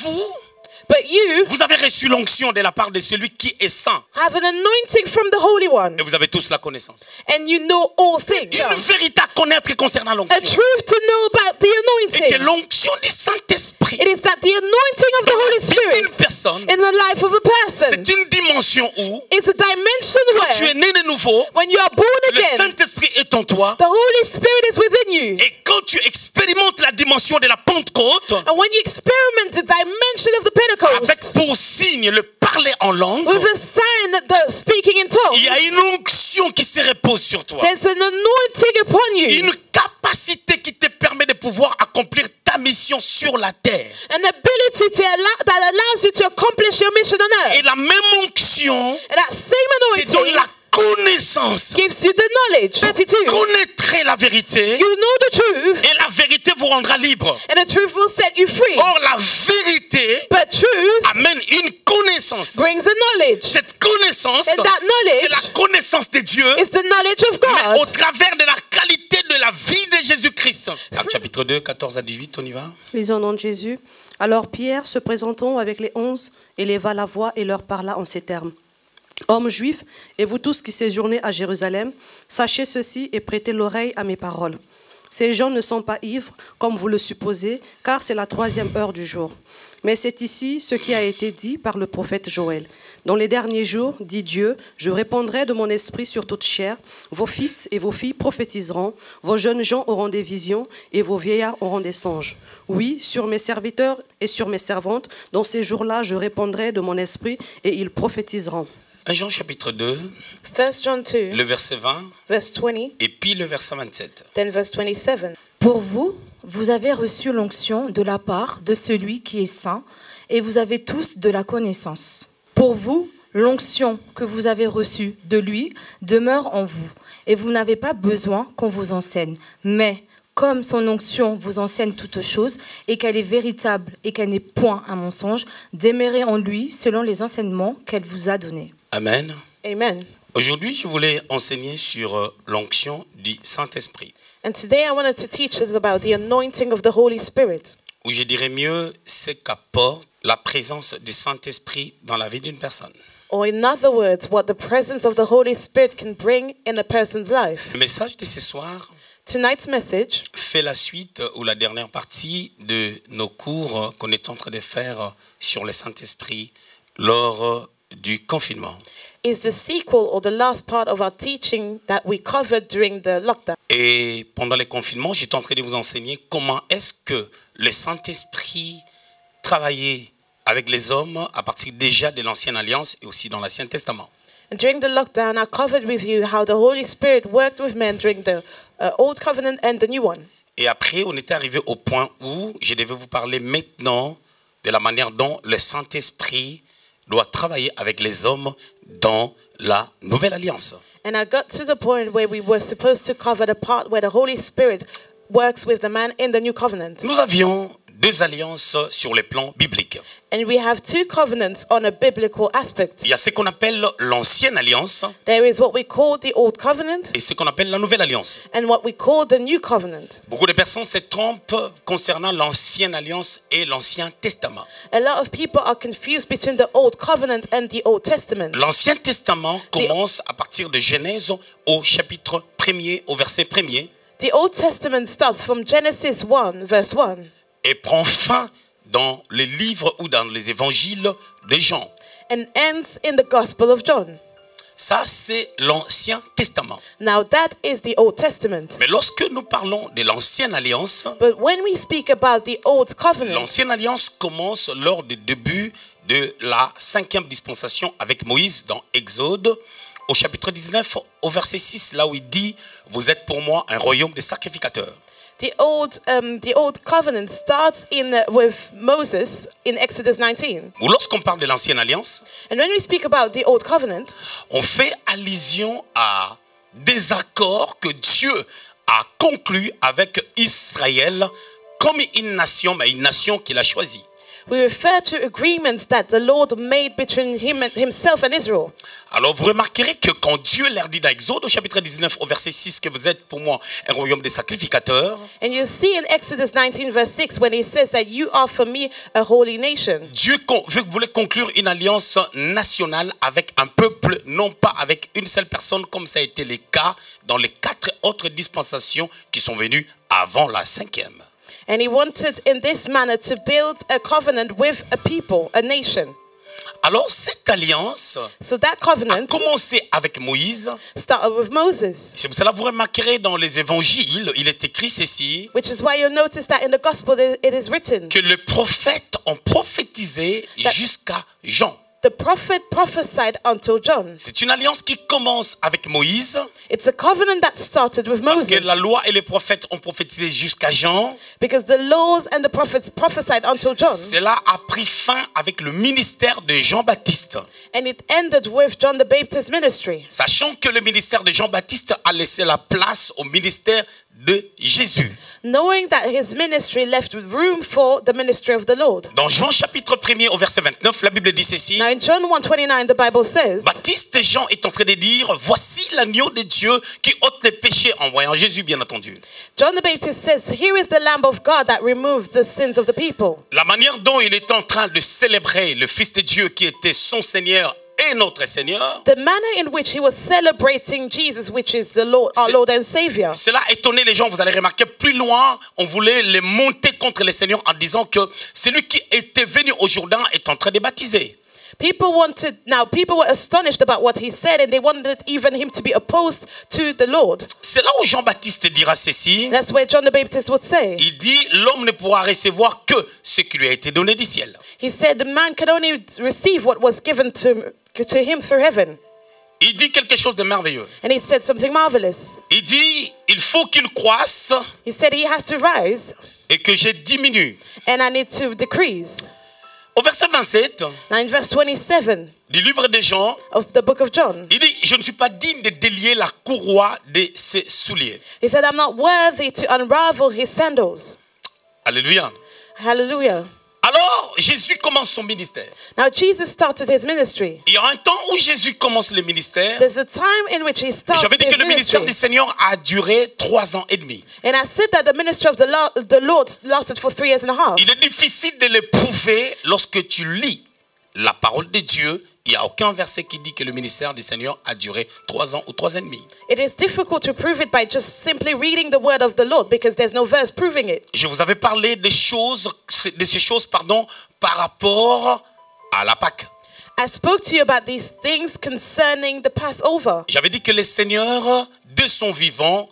vous, But you vous avez reçu l'onction de la part de celui qui est saint. have an anointing from the Holy One, Et vous avez tous la connaissance. and you know all things. Une vérité à connaître concernant A l'onction. truth to know about the Et que anointing. l'onction du Saint-Esprit It is that the anointing of the Holy est une Spirit personne. in the life of a person C'est une dimension où is a dimension tu es where né de nouveau, when you are born le again, Saint-Esprit est en toi. the Holy Spirit is within you. Et quand tu expérimentes la dimension de la Pentecôte, And when you experiment the dimension of the avec Pentecost pour signe le parler en langue, with a sign that the speaking in il y a tongues, une onction qui se repose sur toi. there's an anointing upon you, Une capacité qui te permet de pouvoir accomplir ta mission sur la terre. an ability that allows you to accomplish your mission on Et earth. la même onction And that same te donne anointing la connaissance. gives you the knowledge. 32. Connaîtrez la vérité You know the truth, et la vérité vous rendra libre. and the truth will set you free. Or la vérité But truth amène une connaissance. brings a knowledge. Cette connaissance, And that c'est la knowledge connaissance de Dieu is the knowledge of mais au God. travers de la qualité de la vie de Jésus-Christ. Actes chapitre 2, 14 à 18, on y va. Lisons au nom de Jésus. Alors Pierre, se présentant avec les 11, éleva la voix et leur parla en ces termes. Hommes juifs, et vous tous qui séjournez à Jérusalem, sachez ceci et prêtez l'oreille à mes paroles. Ces gens ne sont pas ivres, comme vous le supposez, car c'est la 3e heure du jour. Mais c'est ici ce qui a été dit par le prophète Joël. Dans les derniers jours, dit Dieu, je répandrai de mon esprit sur toute chair. Vos fils et vos filles prophétiseront, vos jeunes gens auront des visions et vos vieillards auront des songes. Oui, sur mes serviteurs et sur mes servantes, dans ces jours-là, je répandrai de mon esprit et ils prophétiseront. 1 Jean chapitre 2, 1 John 2, le verset 20 verse 20, et puis le verset 27. then verse 27. Pour vous, vous avez reçu l'onction de la part de celui qui est saint, et vous avez tous de la connaissance. Pour vous, l'onction que vous avez reçue de lui demeure en vous, et vous n'avez pas besoin qu'on vous enseigne. Mais comme son onction vous enseigne toutes choses, et qu'elle est véritable et qu'elle n'est point un mensonge, demeurez en lui selon les enseignements qu'elle vous a donnés. Amen. Amen. Aujourd'hui, je voulais enseigner sur l'onction du Saint-Esprit. And today I wanted to teach us about the anointing of the Holy Spirit. Ou je dirais mieux, ce qu'apporte la présence du Saint-Esprit dans la vie d'une personne. Or in other words, what the presence of the Holy Spirit can bring in a person's life. Le message de ce soir Tonight's message fait la suite ou la dernière partie de nos cours qu'on est en train de faire sur le Saint-Esprit lors du confinement. is the sequel or the last part of our teaching that we covered during the lockdown. Et pendant le confinement, j'étais en train de vous enseigner comment est-ce que le Saint-Esprit travaillait avec les hommes à partir déjà de l'Ancienne Alliance et aussi dans l'Ancien Testament. And during the lockdown, I covered with you how the Holy Spirit worked with men during the Old Covenant and the New One. Et après, on était arrivé au point où je devais vous parler maintenant de la manière dont le Saint-Esprit doit travailler avec les hommes dans la Nouvelle Alliance. And I got to the point where we were supposed to cover the part where the Holy Spirit works with the man in the New Covenant. Nous avions deux alliances sur le plan biblique. And we have two covenants on a biblical aspect. Il y a ce qu'on appelle l'Ancienne Alliance There is what we call the Old Covenant et ce qu'on appelle la Nouvelle Alliance. and what we call the New Covenant. Beaucoup de personnes se trompent concernant l'Ancienne Alliance et l'Ancien Testament. A lot of people are confused between the Old Covenant and the Old Testament. L'Ancien Testament commence à partir de Genèse au chapitre 1er, au verset 1er, The Old Testament starts from Genesis 1, verse 1, et prend fin dans les livres ou dans les évangiles de Jean. and ends in the Gospel of John. Ça, c'est l'Ancien Testament. Now that is the Old Testament. Mais lorsque nous parlons de l'Ancienne Alliance, But when we speak about the Old Covenant, l'Ancienne Alliance commence lors du début de la 5e dispensation avec Moïse dans Exode, au chapitre 19, au verset 6, là où il dit « Vous êtes pour moi un royaume de sacrificateurs ». the Old Covenant starts with Moses in Exodus 19. Ou lorsqu'on parle de l'Ancienne Alliance, And when we speak about the Old Covenant, on fait allusion à des accords que Dieu a conclus avec Israël comme une nation, mais une nation qu'il a choisie. We refer to agreements that the Lord made between himself and Israel. Alors vous remarquerez que quand Dieu leur dit dans Exode au chapitre 19 au verset 6 que vous êtes pour moi un royaume de sacrificateurs, And you see in Exodus 19 verse 6 when he says that you are for me a holy nation. Dieu voulait conclure une alliance nationale avec un peuple, non pas avec une seule personne comme ça a été le cas dans les 4 autres dispensations qui sont venues avant la 5e. And he wanted in this manner to build a covenant with a people, a nation. Alors cette alliance So that a covenant commencé avec Moïse. started with Moses, C'est pour cela que vous remarquerez dans les évangiles, il est écrit ceci, which is why you'll notice that in the gospel it is written, que les prophètes ont prophétisé jusqu'à Jean. the prophet prophesied until John. C'est une alliance qui commence avec Moïse, It's a covenant that started with parce que Moses, la loi et les prophètes ont prophétisé jusqu'à Jean. because the laws and the prophets prophesied until John, Cela a pris fin avec le ministère de Jean-Baptiste. and it ended with John the Baptist's ministry. Sachant que le ministère de Jean-Baptiste a laissé la place au ministère de Jésus. Knowing that his ministry left room for the ministry of the Lord. Dans Jean chapitre 1er au verset 29, la Bible dit ceci. Now in John 1:29, the Bible says, Baptiste Jean est en train de dire, voici l'agneau de Dieu qui ôte les péchés, en voyant Jésus bien entendu. John the Baptist says, here is the Lamb of God that removes the sins of the people. La manière dont il est en train de célébrer le Fils de Dieu qui était son Seigneur et notre Seigneur, The manner in which he was celebrating Jesus, which is the Lord, our Lord and Savior. cela étonnait les gens. Vous allez remarquer plus loin, on voulait les monter contre les seigneurs en disant que celui qui était venu au Jourdain est en train de baptiser. People were astonished about what he said, and they wanted even him to be opposed to the Lord. C'est là où Jean-Baptiste dira ceci. That's where John the Baptist would say. Il dit, l'homme ne pourra recevoir que ce qui lui a été donné du ciel. He said the man can only receive what was given to him through heaven. Il dit quelque chose de merveilleux. And he said something marvelous. Il dit, il faut qu'il croisse He said he has to rise, et que je diminue. and I need to decrease. Au verset 27 Now in verse 27 du livre de Jean, of the book of John, il dit, je ne suis pas digne de délier la courroie de ses souliers. he said, I'm not worthy to unravel his sandals. Alléluia. Hallelujah. Alors, Jésus commence son ministère. Now Jesus started his ministry. Il y a un temps où Jésus commence le ministère. There's a time in which he started J'avais dit his que le ministère ministry. du Seigneur a duré 3 ans et demi. And I said that the ministry of the Lord lasted for 3 years and a half. Il est difficile de le prouver lorsque tu lis la parole de Dieu. Il n'y a aucun verset qui dit que le ministère du Seigneur a duré 3 ans ou 3 ans et demi. It is difficult to prove it by just simply reading the word of the Lord, because there's no verse proving it. Je vous avais parlé de ces choses par rapport à la Pâque. I spoke to you about these things concerning the Passover. J'avais dit que le Seigneur, de son vivant,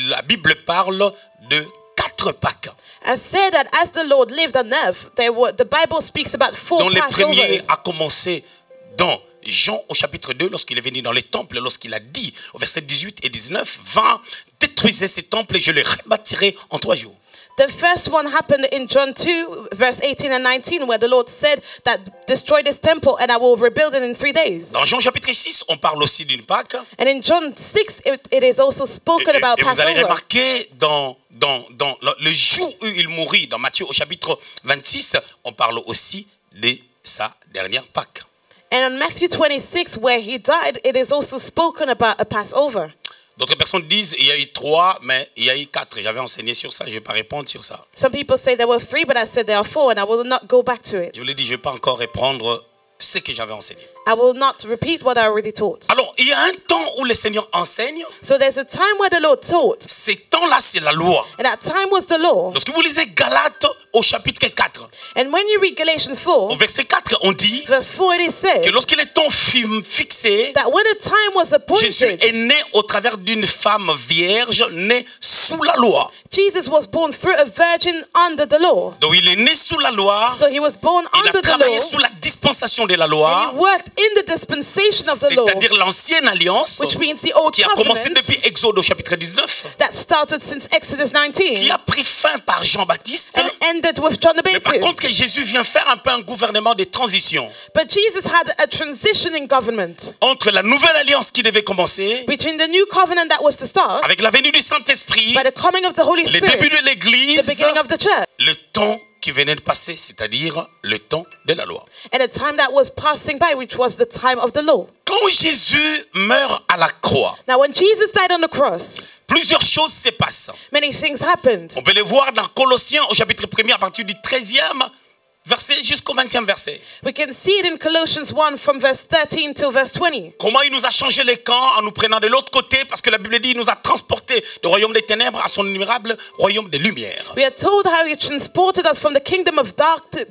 la Bible parle de 4 Pâques. I said that as the Lord lived on earth, the Bible speaks about 4 Dont le premier Passovers. a commencé dans Jean au chapitre 2, lorsqu'il est venu dans les temples, lorsqu'il a dit au verset 18 et 19, va, détruisez ces temples et je les rebâtirai en 3 jours. The first one happened in John 2, verse 18 and 19, where the Lord said that destroy this temple and I will rebuild it in 3 days. Dans Jean chapitre 6, on parle aussi d'une Pâque. And in John 6, it is also spoken about Et vous allez Passover. remarquer dans le jour où il mourit, dans Matthieu au chapitre 26, on parle aussi de sa dernière Pâque. And on Matthew 26, where he died, it is also spoken about a Passover. D'autres personnes disent il y a eu 3, mais il y a eu 4. J'avais enseigné sur ça, je ne vais pas répondre sur ça. Some people say there were 3, but I said there are 4, and I will not go back to it. Je vous l'ai dit, je ne vais pas encore reprendre ce que j'avais enseigné. I will not repeat what I already taught. Alors, il y a un temps où le Seigneur enseigne. So there's a time where the Lord taught, Ce temps-là, c'est la loi. and that time was the law. Lorsque vous lisez Galates au chapitre 4, And when you read Galatians au 4, verset 4, on dit verse 4, it is que said lorsque le temps fut fixé, that when a time was Jésus appointed, est né au travers d'une femme vierge, née sous la loi. Jesus was born through a virgin under the law. Donc il est né sous la loi, So he was born il a under the travaillé law, sous la dispensation de la and loi, he worked in the dispensation of the law, c'est-à-dire l'ancienne alliance, which means the old qui a commencé covenant depuis Exode au chapitre 19, that started since Exodus qui 19 a pris fin par Jean-Baptiste. and ended with John the Mais par contre, que Baptist. Jésus vient faire un peu un gouvernement de transition But Jesus had a transitioning government entre la nouvelle alliance qui devait commencer, between the new covenant that was to start, avec la venue du Saint-Esprit, by the coming of the Holy le début Spirit, de the l'Église, beginning of the church, le temps qui venait de passer, c'est-à-dire le temps de la loi. And a time that was passing by, which was the time of the law. Quand Jésus meurt à la croix, Now when Jesus died on the cross, plusieurs choses se passent. many things happened. On peut les voir dans Colossiens au chapitre 1er à partir du 13e verset jusqu'au 20e verset. We can see it in Colossians 1 from verse 13 till verse 20. Comment il nous a changé les camps en nous prenant de l'autre côté, parce que la Bible dit qu'il nous a transportés du royaume des ténèbres à son innumerable royaume des lumières. We are told how he transported us from the kingdom of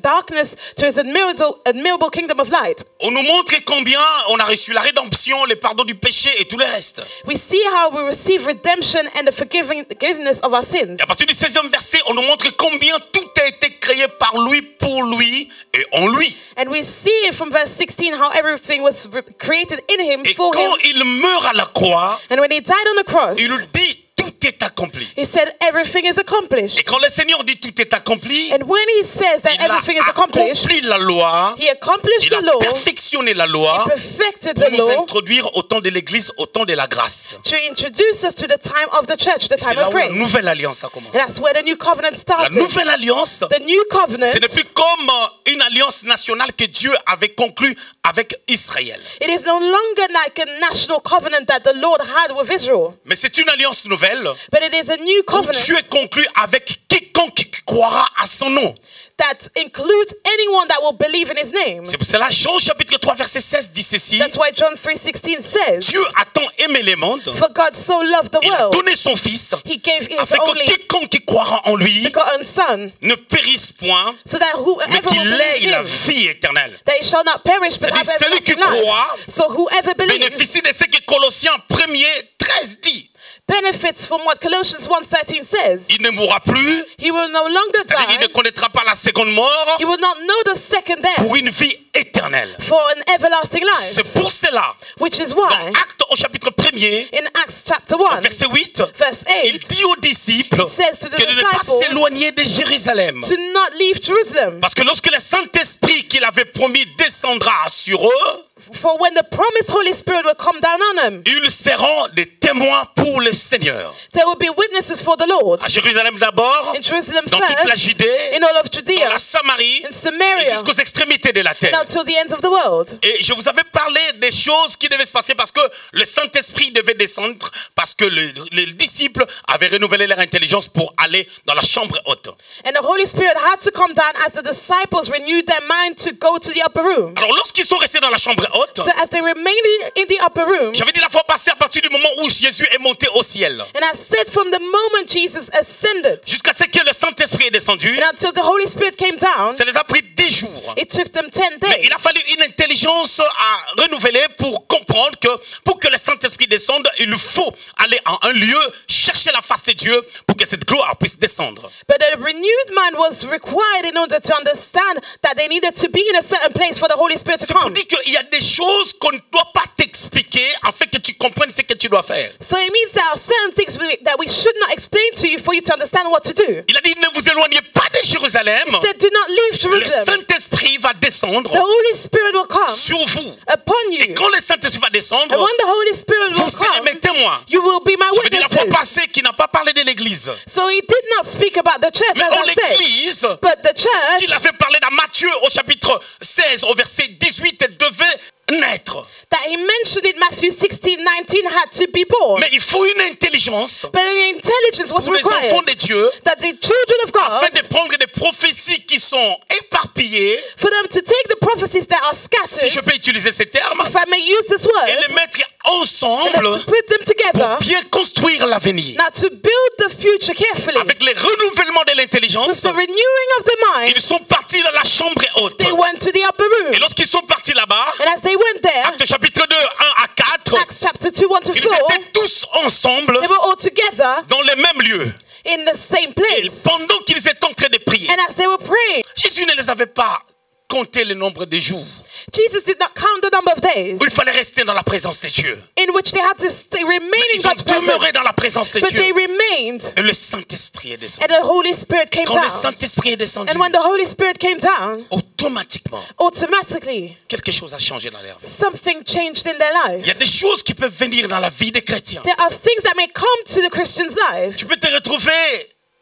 darkness to his admirable kingdom of light. On nous montre combien on a reçu la rédemption, le pardon du péché et tout le reste. We see how we receive redemption and the forgiveness of our sins. Et à partir du 16e verset, on nous montre combien tout a été créé par lui, pour lui et en lui. And we see from verse 16 how everything was created in him, Et for him. quand il meurt à la croix, And when he died on the cross, il dit tout est accompli. he said everything is Et accomplished. quand le Seigneur dit tout est accompli, And when he says that il a everything is accomplished, accompli la loi, he accomplished il the a law, perfectionné la loi perfected pour the nous law introduire au temps de l'Église, au temps de la grâce. to introduce us to the time of the church, the C'est time là of où la grace. nouvelle alliance a commencé. That's where the new covenant La started. nouvelle alliance, The new covenant, ce n'est plus comme une alliance nationale que Dieu avait conclue avec Israël. it is no longer like a national covenant that the Lord had with Israel, Mais c'est une alliance nouvelle but it is a new où covenant Dieu conclut avec quiconque qui croira à son nom. that includes anyone that will believe in his name. C'est pour cela Jean chapitre 3 verset 16 dit ceci. That's why John 3:16 says, Dieu a tant aimé les mondes, for God so loved the il a world, donné son fils, he gave his afin que only quiconque qui croira en lui begotten son, ne périsse point, so that mais whoever will qu'il ait believe la him, vie éternelle. that he shall not perish but have C'est-à-dire celui qui everlasting life. croit So whoever believes bénéficie de ce que Colossiens 1er 13 dit. benefits from what Colossians 1:13 says. Il ne mourra plus, He will no longer c'est-à-dire il ne die. connaîtra pas la seconde mort He will not know the second death pour une vie éternelle. for an everlasting life. C'est pour cela, Which is dans why Actes au chapitre 1er, in Acts chapter 1, verset 8, verse il 8, dit aux disciples it says to the que de ne pas disciples s'éloigner de Jérusalem. to not leave Jerusalem. Parce que lorsque le Saint-Esprit qu'il avait promis descendra sur eux, For when the promised Holy Spirit will come down on them, ils seront des témoins pour le Seigneur. there will be witnesses for the Lord. À Jérusalem d'abord, In Jerusalem dans toute la first, Judée, in all of dans Judea, la Samarie, in et Samaria, jusqu'aux extrémités de la terre. and until the ends of the world. Et je vous avais parlé des choses qui devaient se passer parce que le Saint-Esprit devait descendre, parce que les disciples avaient renouvelé leur intelligence pour aller dans la chambre haute. And the Holy Spirit had to come down as the disciples renewed their mind to go to the upper room. Alors lorsqu'ils sont restés dans la chambre haute, So as they remained in the upper room, j'avais dit la fois passée à partir du moment où Jésus est monté au ciel, and I said from the moment Jesus ascended, jusqu'à ce que le Saint-Esprit est descendu, and until the Holy Spirit came down, ça les a pris 10 jours. it took them 10 Mais days. il a fallu une intelligence à renouveler pour comprendre que pour que le Saint-Esprit descende, il faut aller à un lieu, chercher la face de Dieu pour que cette gloire puisse descendre. But a renewed mind was required in order to understand that they needed to be in a certain place for the Holy Spirit to C'est pour come. dire qu'il y a des choses qu'on ne doit pas t'expliquer afin que tu comprennes ce que tu dois faire. So it means there are certain things that we should not explain to you for you to understand what to do. Il a dit, ne vous éloignez pas de Jérusalem. He said, do not leave Le Jerusalem. Saint-Esprit va descendre The Holy Spirit will come sur vous. upon Et you. quand le Saint-Esprit va descendre, And when the Holy Spirit vous will serez come, mes témoins. you will be my Je veux dire, la fois witnesses. passée, qui n'a pas parlé de l'église. So he did not speak about the church, Mais as dans I said. l'église, But the church il avait parlé dans Matthieu au chapitre 16, au verset 18, elle devait naître. that he mentioned in Matthew 16:19 had to be born. Mais il faut une intelligence But an intelligence was pour les enfants required de Dieu that the children of afin God, de prendre des prophéties qui sont éparpillées, for them to take the prophecies that are si scattered, je peux utiliser ces termes, if I may use this et word, les mettre and ensemble then to put them pour together, bien construire l'avenir. now to build the future carefully, Avec les renouvellements de with l'intelligence, the renewing of the mind, ils sont partis dans la chambre haute. they went to the upper room. Et lorsqu'ils sont partis là-bas, And as they went there, Actes chapitre 2, 1 à 4, Acts chapter 2, 1 to ils 4, étaient tous ensemble they were all together dans le même lieu. in the same Et place. pendant qu'ils étaient en train de prier, And as they were praying, Jésus ne les avait pas compté le nombre de jours Jesus did not count the number of days où il fallait rester dans la présence de Dieu. in which they had to stay, remain in Ils ont God's demeuré presence. dans la présence de But they Dieu. remained, Et le Saint-Esprit est descendu. and the Holy Spirit came Quand le down. Saint-Esprit est descendu, And when the Holy Spirit came down, automatiquement, automatically quelque chose a changé dans leur vie. something changed in their Il y life. a des choses qui peuvent venir dans la vie des chrétiens. There are things that may come to the Christian's life. Tu peux te retrouver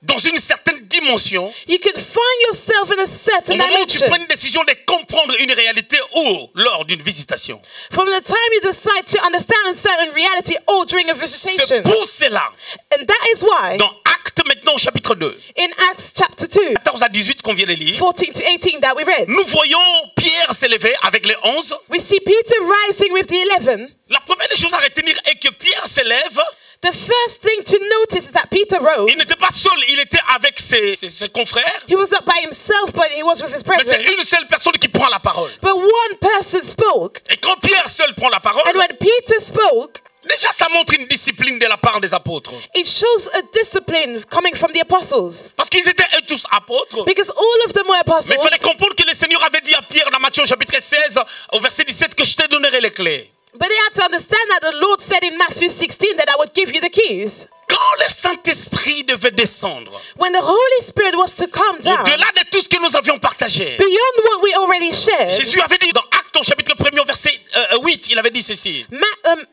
dans une certaine dimension, you can find yourself in a au certain moment où tu dimension. prends une décision de comprendre une réalité ou lors d'une visitation. From the time you decide to understand a certain reality or during a C'est visitation. pour cela, And that is why dans Actes maintenant au chapitre 2, in Acts chapter 2, 14 à 18 qu'on vient de lire, 14 to 18 that we read, nous voyons Pierre s'élever avec les 11. we see Peter rising with the 11. La première des choses à retenir est que Pierre s'élève. The first thing to notice is that Peter rose. Il n'était pas seul, il était avec ses confrères. He was not by himself, but he was with his Mais brethren. c'est une seule personne qui prend la parole. But one person spoke. Et quand Pierre seul prend la parole, And when Peter spoke, déjà ça montre une discipline de la part des apôtres. it shows a discipline coming from the apostles. Parce qu'ils étaient eux tous apôtres. Because all of them were Mais apostles. il fallait comprendre que le Seigneur avait dit à Pierre dans Matthieu chapitre 16 au verset 17 que je te donnerai les clés. But they had to understand that the Lord said in Matthew 16 that I would give you the keys. Quand le Saint-Esprit devait descendre, When the Holy Spirit was to come down, au-delà de tout ce que nous avions partagé, beyond what we already shared, Jésus avait dit dans Actes au chapitre 1er au verset 8, il avait dit ceci.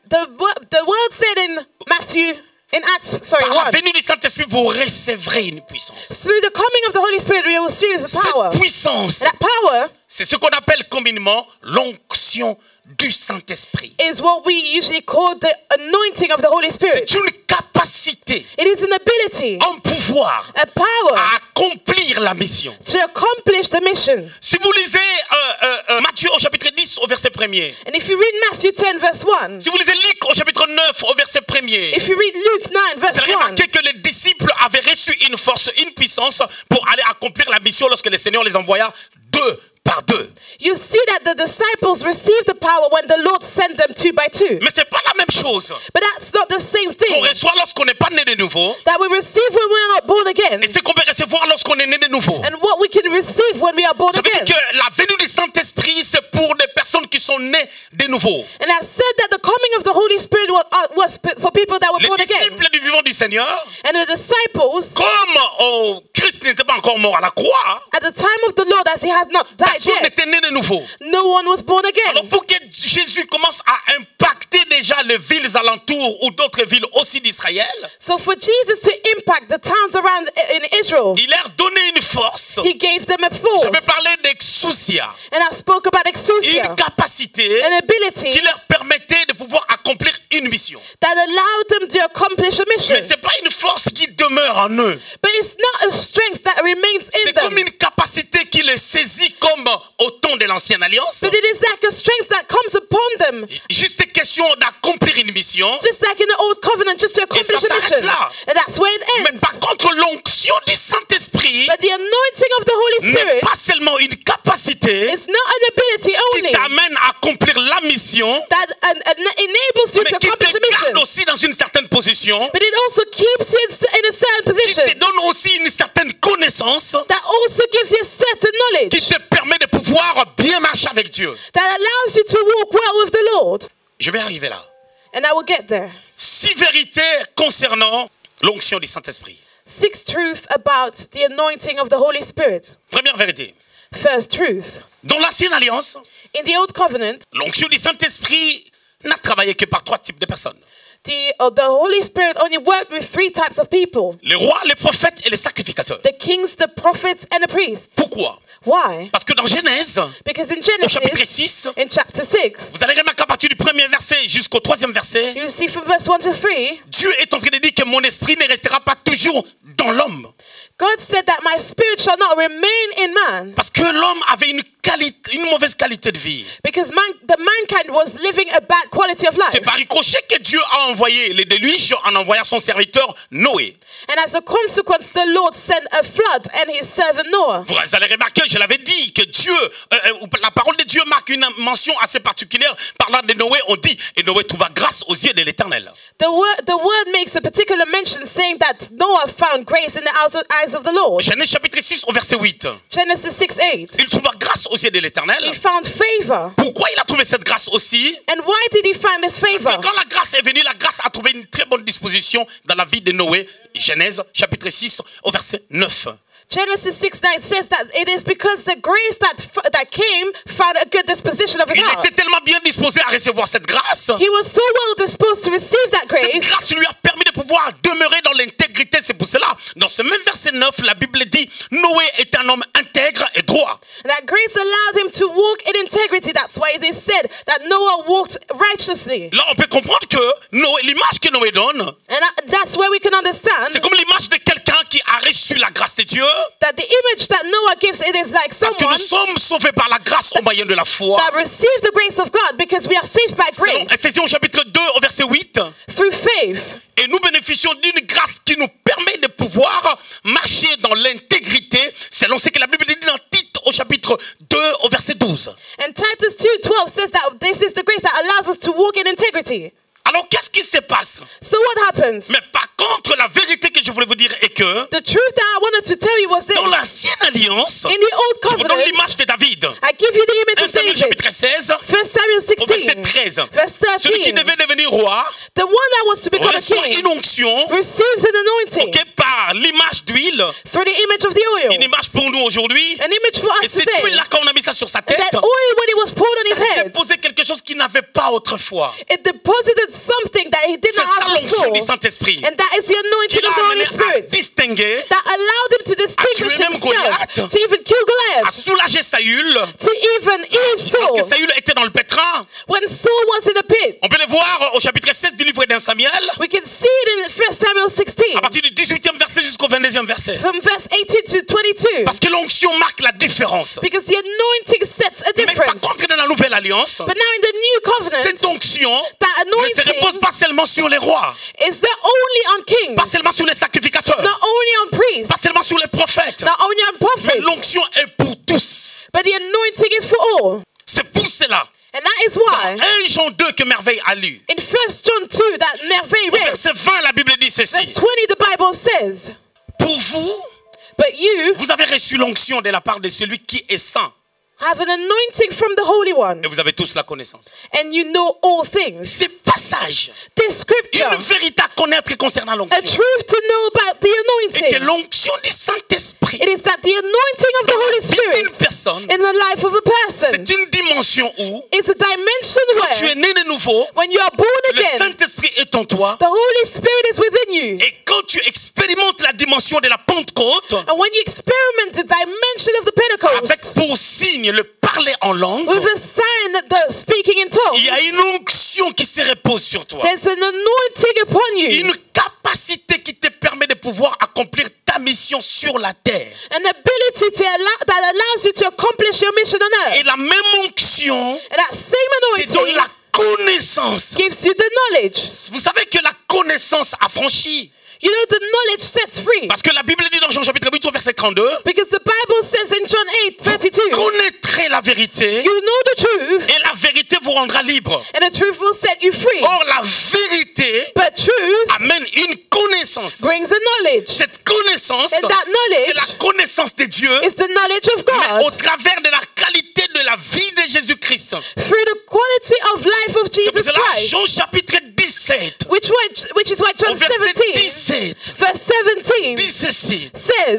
the word said in Matthew, in Acts, Par la 1, venue du Saint-Esprit, vous recevrez une puissance. through the coming of the Holy Spirit, we will receive the power. Cette puissance, That power c'est ce qu'on appelle communément l'onction du Saint-Esprit. is what we usually call the anointing of the Holy Spirit. C'est une capacité, It is an ability, un pouvoir a power à accomplir la mission. to accomplish the mission. Si vous lisez Matthieu au chapitre 10 au verset 1er, And if you read Matthew 10 verse 1, si vous lisez Luc au chapitre 9 au verset 1er, if you read Luke 9 vous verse allez 1, remarquer que les disciples avaient reçu une force, une puissance pour aller accomplir la mission lorsque le Seigneur les envoya deux par deux. you see that the disciples received the power when the Lord sent them 2 by 2. Mais c'est pas la même chose But that's not the same qu'on thing reçoit lorsqu'on n'est pas né de nouveau that we receive when we are not born again, et ce qu'on peut recevoir lorsqu'on est né de nouveau. and what we can receive when we are born Ça veut dire again. que la venue du Saint-Esprit, c'est pour des personnes qui sont nées de nouveau. And I said that the coming of the Holy Spirit was for people that were Les born again. disciples du vivant du Seigneur, And the disciples, comme Christ n'était pas encore mort à la croix, at the time of the Lord, as he has not died personne yet, n'était né de nouveau. no one was born again. Alors pour que Jésus commence à impacter déjà les villes alentours ou d'autres villes aussi d'Israël, So for Jesus to impact the towns around in Israel, il leur donnait une force. he gave them a Je force. vais parler d'exousia, And I spoke about exousia, une capacité an ability qui leur permettait de pouvoir accomplir une mission. that allowed them to accomplish a mission. Mais ce n'est pas une force qui demeure en eux. But it's not a strength that remains in C'est them. comme une capacité qui les saisit comme au temps de l'Ancienne Alliance. But it is like a strength that comes upon them, Juste question d'accomplir une mission. just like in the old covenant, just to accomplish a s'arrête mission. là. And that's where it Mais ends. par contre, l'onction du Saint-Esprit But the anointing of the Holy n'est Spirit pas seulement une capacité is not an ability qui only t'amène à accomplir la mission, that enables you mais to qui accomplish a te garde mission, aussi dans une certaine position, but it also keeps you in a certain qui position, te donne aussi une certaine connaissance, that also gives you a certain qui knowledge, te permet de pouvoir bien marcher avec Dieu. that allows you to walk well with the Lord. Je vais arriver là. And I will get there. 6 vérités concernant l'onction du Saint-Esprit. 6 truths about the anointing of the Holy Spirit. Première vérité. First truth. Dans l'Ancienne Alliance, In the Old Covenant, l'onction du Saint-Esprit n'a travaillé que par 3 types de personnes. the Holy Spirit only worked with 3 types of people: Les rois, les prophètes et les sacrificateurs. the kings, the prophets, and the priests. Pourquoi? Why? Parce que dans Genèse, Because in au chapitre Genesis, 6, in chapter 6, vous allez remarquer à partir du premier verset jusqu'au 3e verset, you see from verse 1 to 3, Dieu est en train de dire que mon esprit ne restera pas toujours dans l'homme. God said that my spirit shall not remain in man, Parce que l'homme avait une mauvaise qualité de vie. because the mankind was living a bad quality of C'est life. par ricochet que Dieu a envoyé les déluges en envoyant son serviteur Noé. And as a consequence, the Lord sent a flood and his servant Noah. Vous allez remarquer, je l'avais dit, que Dieu, la parole de Dieu marque une mention assez particulière. Parlant de Noé, on dit, et Noé trouva grâce aux yeux de l'Éternel. The word makes a particular mention saying that Noah found grace in the eyes of the Lord. Genèse chapitre 6 au verset 8. Genesis 6:8. Il trouva grâce aux yeux de l'Éternel. He found favor. Pourquoi il a trouvé cette grâce aussi? And why did he find this Parce favor? que quand la grâce est venue, la grâce a trouvé une très bonne disposition dans la vie de Noé. Genèse chapitre 6 au verset 9. Genesis 6:9 says that it is because the grace that came found a good disposition of his Il heart. était tellement bien disposé à recevoir cette grâce. He was so well disposed to receive that Cette grace. grâce lui a permis de pouvoir demeurer dans l'intégrité. C'est pour cela, dans ce même verset 9, la Bible dit, Noé est un homme intègre et droit. And that grace allowed him to walk in integrity. That's why it is said that Noah walked righteously. Là, on peut comprendre que l'image que Noé donne, And that's where we can understand c'est comme l'image de quelqu'un qui a reçu la grâce de Dieu. that the image that Noah gives, it is like Parce que someone nous sommes sauvés par la grâce au moyen de la foi. that received the grace of God because we are saved by Selon grace Ephésiens au chapitre 2 au verset 8. through faith. Et nous bénéficions d'une grâce qui nous permet de pouvoir marcher dans l'intégrité, selon ce que la Bible dit dans Tite au chapitre 2 au verset 12. And Titus 2:12 says that this is the grace that allows us to walk in integrity. Alors qu'est-ce qui se passe? So what happens? Mais par contre, la vérité que je voulais vous dire est que The truth that I wanted to tell you was this. dans l'ancienne alliance, In the Old je vous donne Covenant, l'image de David. I give you the image 1 of Samuel David. chapitre 16 1 Samuel au verset 16, 13. verse Celui qui 13. devait devenir roi The one that was to become a reçoit king une onction receives an anointing ok, par l'image d'huile, through the image of the oil. une image pour nous aujourd'hui. An image for Et us cette today. huile-là, quand on a mis ça sur sa tête, That oil, when it was poured on his ça head, déposait quelque chose qu'il n'avait pas autrefois. it deposited something that he did C'est not ça have l'onction du before. Saint-Esprit. And that is the anointing Qui of the l'a Holy amené à Spirit distinguer, that allowed him to distinguish tuer même himself, Goliath, to even kill à Goliath, soulager Saül, to even ease parce que Saul. Saül était dans le pétrin. When Saul was in the pit, On peut le voir au chapitre 16 du livre d'un Samuel, we can see it in 1 Samuel 16, à partir du 18e verset jusqu'au 22e verset. from verse 18 to 22, Parce que l'onction marque la différence. because the anointing sets a Mais par difference. contre, dans la nouvelle alliance, But now in the new cette covenant, onction that ne se repose anointing pas seulement sur les rois, is not only on kings, pas seulement sur les sacrificateurs, not only on priests, pas seulement sur les prophètes, not only on mais prophets, l'onction est pour tous. but the anointing is for all. C'est pour cela. And that is why 1 Jean 2 que Merveille a lu. in 1 John 2 that Merveille Au read, verset 20, la Bible dit verse ceci. 20, the Bible says, Pour vous, but you vous avez reçu l'onction de la part de celui qui est saint. have an anointing from the Holy One, Et vous avez tous la connaissance. and you know all things. Ces passages, This scripture, une vérité à connaître concernant a l'onction. truth to know about the Et que anointing. l'onction du Saint-Esprit It is that the anointing of the Holy est une Spirit personne. in the life of a person C'est une dimension où, is a dimension quand tu es where, né de nouveau, when you are born le again, Saint-Esprit est en toi. the Holy Spirit is within you. Et quand tu expérimentes la dimension de la Pentecôte, And when you experiment the dimension of the avec Pentecost pour signe le parler en langue, with a sign that the speaking in il y a tongues, une onction qui se repose sur toi. there's an anointing upon you, Une capacité qui te permet de pouvoir accomplir ta mission sur la terre. an ability that allows you to accomplish your mission on Et earth. la même onction And that same te donne anointing la connaissance. gives you the knowledge. Vous savez que la connaissance affranchit. You know, the knowledge sets free. Parce que la Bible dit dans Jean chapitre 8 au verset 32, Because the Bible says in John 8:32, connaîtrez la vérité you know the truth, et la vérité vous rendra libre. and the truth will set you free. Or la vérité But truth amène une connaissance. brings a knowledge. Cette connaissance, And that c'est la knowledge connaissance de Dieu, is the knowledge of mais au God travers de la qualité de la vie de Jésus-Christ. through the quality of life of C'est pour Jesus cela, Christ. Jean chapitre 17, Which is why au John verset 17, 17, verse 17 dit ceci. says,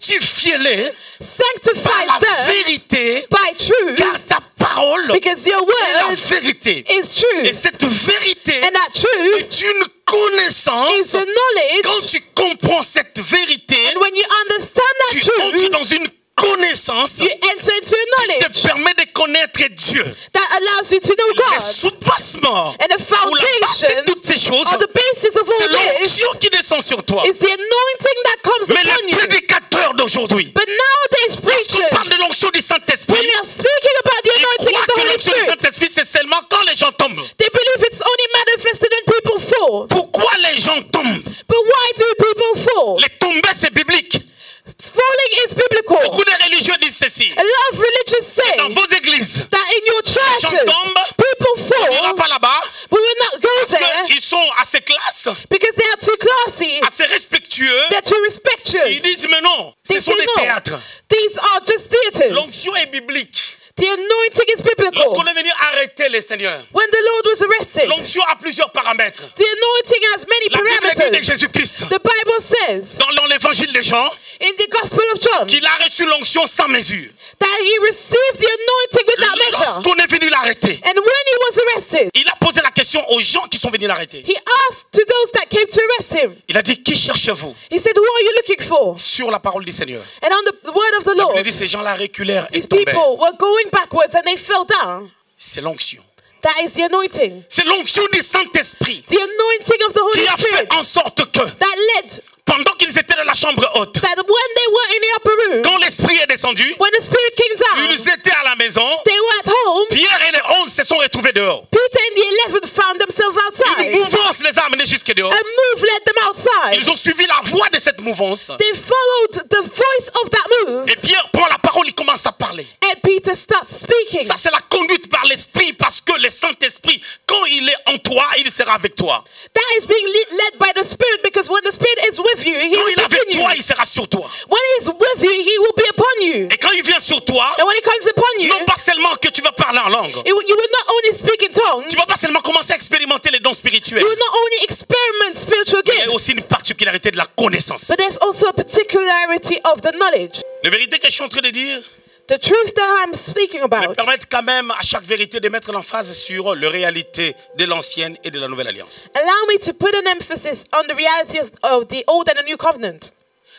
Sanctifiez-les sanctify par la them vérité, by truth, car ta parole because your est la word vérité. is Et truth. cette vérité And that truth est une connaissance. is a knowledge. Quand tu comprends cette vérité, And when you understand tu that entres truth, dans une connaissance you enter into a qui knowledge te permet de connaître Dieu. that allows you to know Le God. soubassement And the ou la base de foundation toutes ces choses, or the basis of c'est all this l'onction qui descend sur toi. is the anointing that comes Mais upon les you. prédicateurs d'aujourd'hui, But nowadays, lorsqu'on parle de preachers, l'onction du when Saint-Esprit, they're speaking about the ils anointing croient of the que Holy l'onction du Spirit, Saint-Esprit, c'est seulement quand les gens tombent. they believe it's only manifested when people fall. Pourquoi les gens tombent? But why do people fall? Les tombées, c'est biblique. Falling is biblical. Beaucoup de religieux disent ceci. A lot of religious say Dans vos églises, that in your churches, tombent, people on n'ira fall, pas là-bas but we'll not go parce there qu'ils sont assez classes, because they are too classy, assez respectueux. they're too Ils respectuous. disent mais non, They ce sont say des no. théâtres. These are just theaters. L'onction est biblique. The anointing is biblical. Lorsqu'on est venu arrêter arrêté le Seigneur, when the Lord was arrested, l'onction a plusieurs paramètres. the anointing has many La Bible dit de parameters. Jésus-Christ, The Bible says dans l'évangile de Jean, in the Gospel of John qu'il a reçu l'onction sans mesure. that he received the anointing without measure. Lorsqu'on est venu l'arrêter, And when he was arrested, il a posé la question aux gens qui sont venus l'arrêter. he asked to those that came to arrest him, Il a dit, qui cherchez-vous? he said, who are you looking for? Sur la parole du Seigneur. And on the word of the Il a Lord, dit, ces gens-là reculèrent et these tombèrent. people were going backwards and they fell down. C'est l'onction. That is the anointing. C'est l'onction du Saint-Esprit The anointing of the Holy qui a fait Spirit en sorte que, that led, pendant qu'ils étaient dans la chambre haute, that when they were in the upper room, quand l'Esprit est descendu, when the Spirit came down, ils étaient à la maison. they were at home. Pierre et les 11 se sont retrouvés dehors. Peter and the 11 found themselves Une outside. mouvance les a amenés jusque dehors. A move led them outside. Ils ont suivi la voix de cette mouvance. They followed the voice of that move. Et Pierre prend la parole, il commence à parler. And Peter starts speaking. Ça, c'est la conduite par l'Esprit, parce que le Saint-Esprit, quand il est en toi, il sera avec toi. That is being led by the Spirit, because when the Spirit is with you, he Quand will il be est avec in you. toi, il sera sur toi. When he is with you, he will be upon you. Et quand il vient sur toi, And when he comes upon you, non pas seulement que tu vas parler en langue, you will not only speak in tongues, tu vas pas seulement commencer à expérimenter les dons spirituels, you will not only experiment spiritual il y a gifts, aussi une particularité de la connaissance. but there's also a particularity of the knowledge. La vérité que je suis en train de dire The truth that I'm speaking me about permettent quand même à chaque vérité de mettre l'emphase sur la réalité de l'ancienne et de la nouvelle alliance. allow me to put an emphasis on the realities of the old and the new covenant.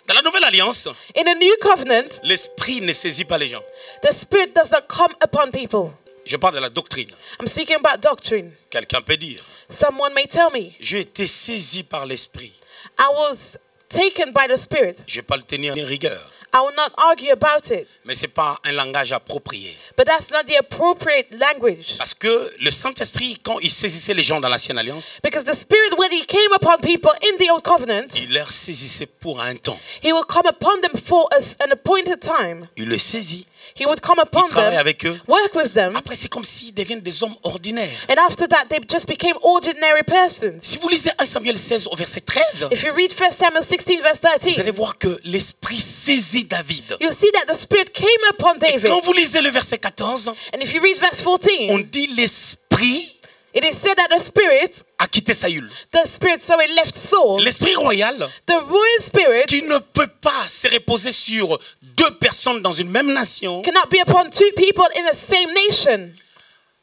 Dans la nouvelle alliance, In the new covenant, l'esprit ne saisit pas les gens. the Spirit does not come upon people. Je parle de la doctrine. I'm speaking about doctrine. Quelqu'un peut dire, Someone may tell me, j'ai été saisi par l'esprit. I was taken by the Spirit. Je ne vais pas le tenir en rigueur. I will not argue about it. Mais ce n'est pas un langage approprié. But that's not the appropriate language. Parce que le Saint-Esprit, quand il saisissait les gens dans l'ancienne alliance, Because the Spirit, when he came upon people in the old covenant, il les saisissait pour un temps. he will come upon them for an appointed time. Il les saisit. He would come upon Il travaille them, avec eux. work with them, Après, c'est comme s'ils deviennent des hommes ordinaires. and after that, they just became ordinary persons. Si vous lisez 1 Samuel 16 au verset 13, If you read 1 Samuel 16, verse vous allez 13, voir que l'Esprit saisit David. you'll see that the Spirit came upon Et David. quand vous lisez le verset 14, And if you read verse on 14, dit l'Esprit it is said that the Spirit, a quitté Saül. sorry, left Saul. L'Esprit royal The royal Spirit qui ne peut pas se reposer sur deux personnes dans une même nation. cannot be upon two people in the same nation.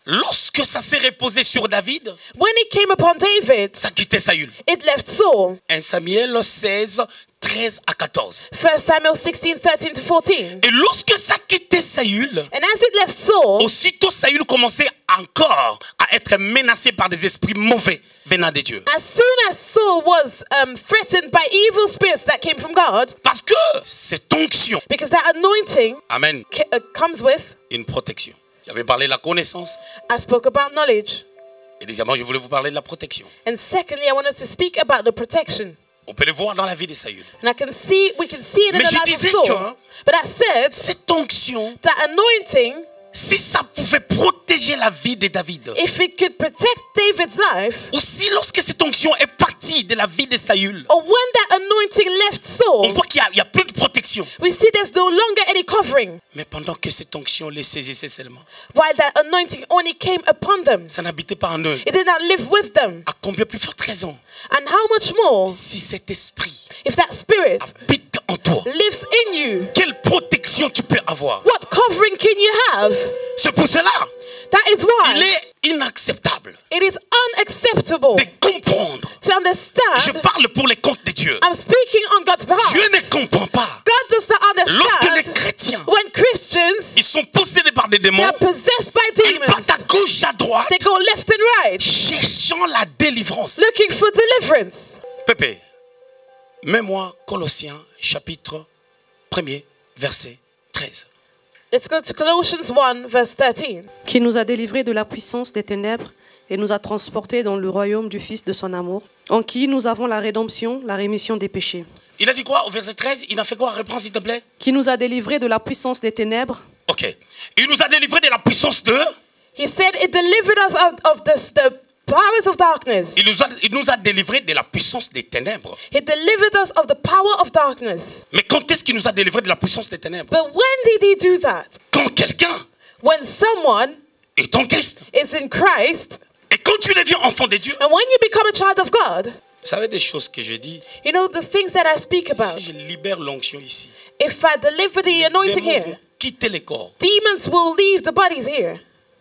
Lorsque ça s'est reposé sur David, When it came upon David, ça quittait Saül. it left Saul. 1 Samuel 16, 13 à 14. 1 Samuel 16, 13 to 14. Et lorsque ça quittait Saül, And as it left Saul, aussitôt Saül commençait encore à être menacé par des esprits mauvais venant de Dieu. as soon as Saul was threatened by evil spirits that came from God, Parce que cette onction, because that anointing amen, comes with, une protection. J'avais parlé de la connaissance. I spoke about knowledge. Et deuxièmement, je voulais vous parler de la protection. And secondly, I wanted to speak about the protection. On peut le voir dans la vie de Saül. And we can see it in Mais the je life of disais Saul. que- But I said Cette onction, that anointing, si ça pouvait protéger la vie de David, if it could protect David's life, ou si lorsque cette onction est partie de la vie de Saül, or when that anointing left on Saul, voit qu'il n'y a plus de protection. we see there's no longer any covering. Mais pendant que cette onction les saisissait seulement, While that anointing only came upon them, ça n'habitait pas en eux. it did not live with them. À combien plus forte raison, And how much more si cet esprit if that spirit habite en toi, lives in you? quelle protection tu peux avoir? What covering can you have? C'est pour cela, That is il why est inacceptable it is unacceptable de comprendre. to Je understand. parle pour les comptes de Dieu. I'm speaking on God's behalf. Dieu ne comprend pas. God does not Lorsque les understand chrétiens, when Christians, ils sont possédés par des démons, they are possessed by ils partent demons. à gauche, à droite, They go left and right, cherchant la délivrance. looking for deliverance. Pépé, mets-moi Colossiens chapitre 1er, verset 13. Let's go to Colossians 1, verse 13. qui nous a délivrés de la puissance des ténèbres et nous a transportés dans le royaume du Fils de son amour, en qui nous avons la rédemption, la rémission des péchés. Il a dit quoi au verset 13? Il a fait quoi? Reprends s'il te plaît. Qui nous a délivrés de la puissance des ténèbres Ok. Il nous a délivrés de la puissance de... He said it delivered us of the powers of darkness. Il nous a délivrés de la puissance des ténèbres. He delivered us of the power of darkness. Mais quand est-ce qu'il nous a délivrés de la puissance des ténèbres? But when did he do that? Quand quelqu'un When someone est en Christ. is in Christ. Et quand tu deviens enfant de Dieu, And when you become a child of God, vous savez des choses que je dis, you know the things that I speak about. si je libère l'onction ici, If I deliver the les anointing démons vont here, quitter les corps. demons will leave the bodies here.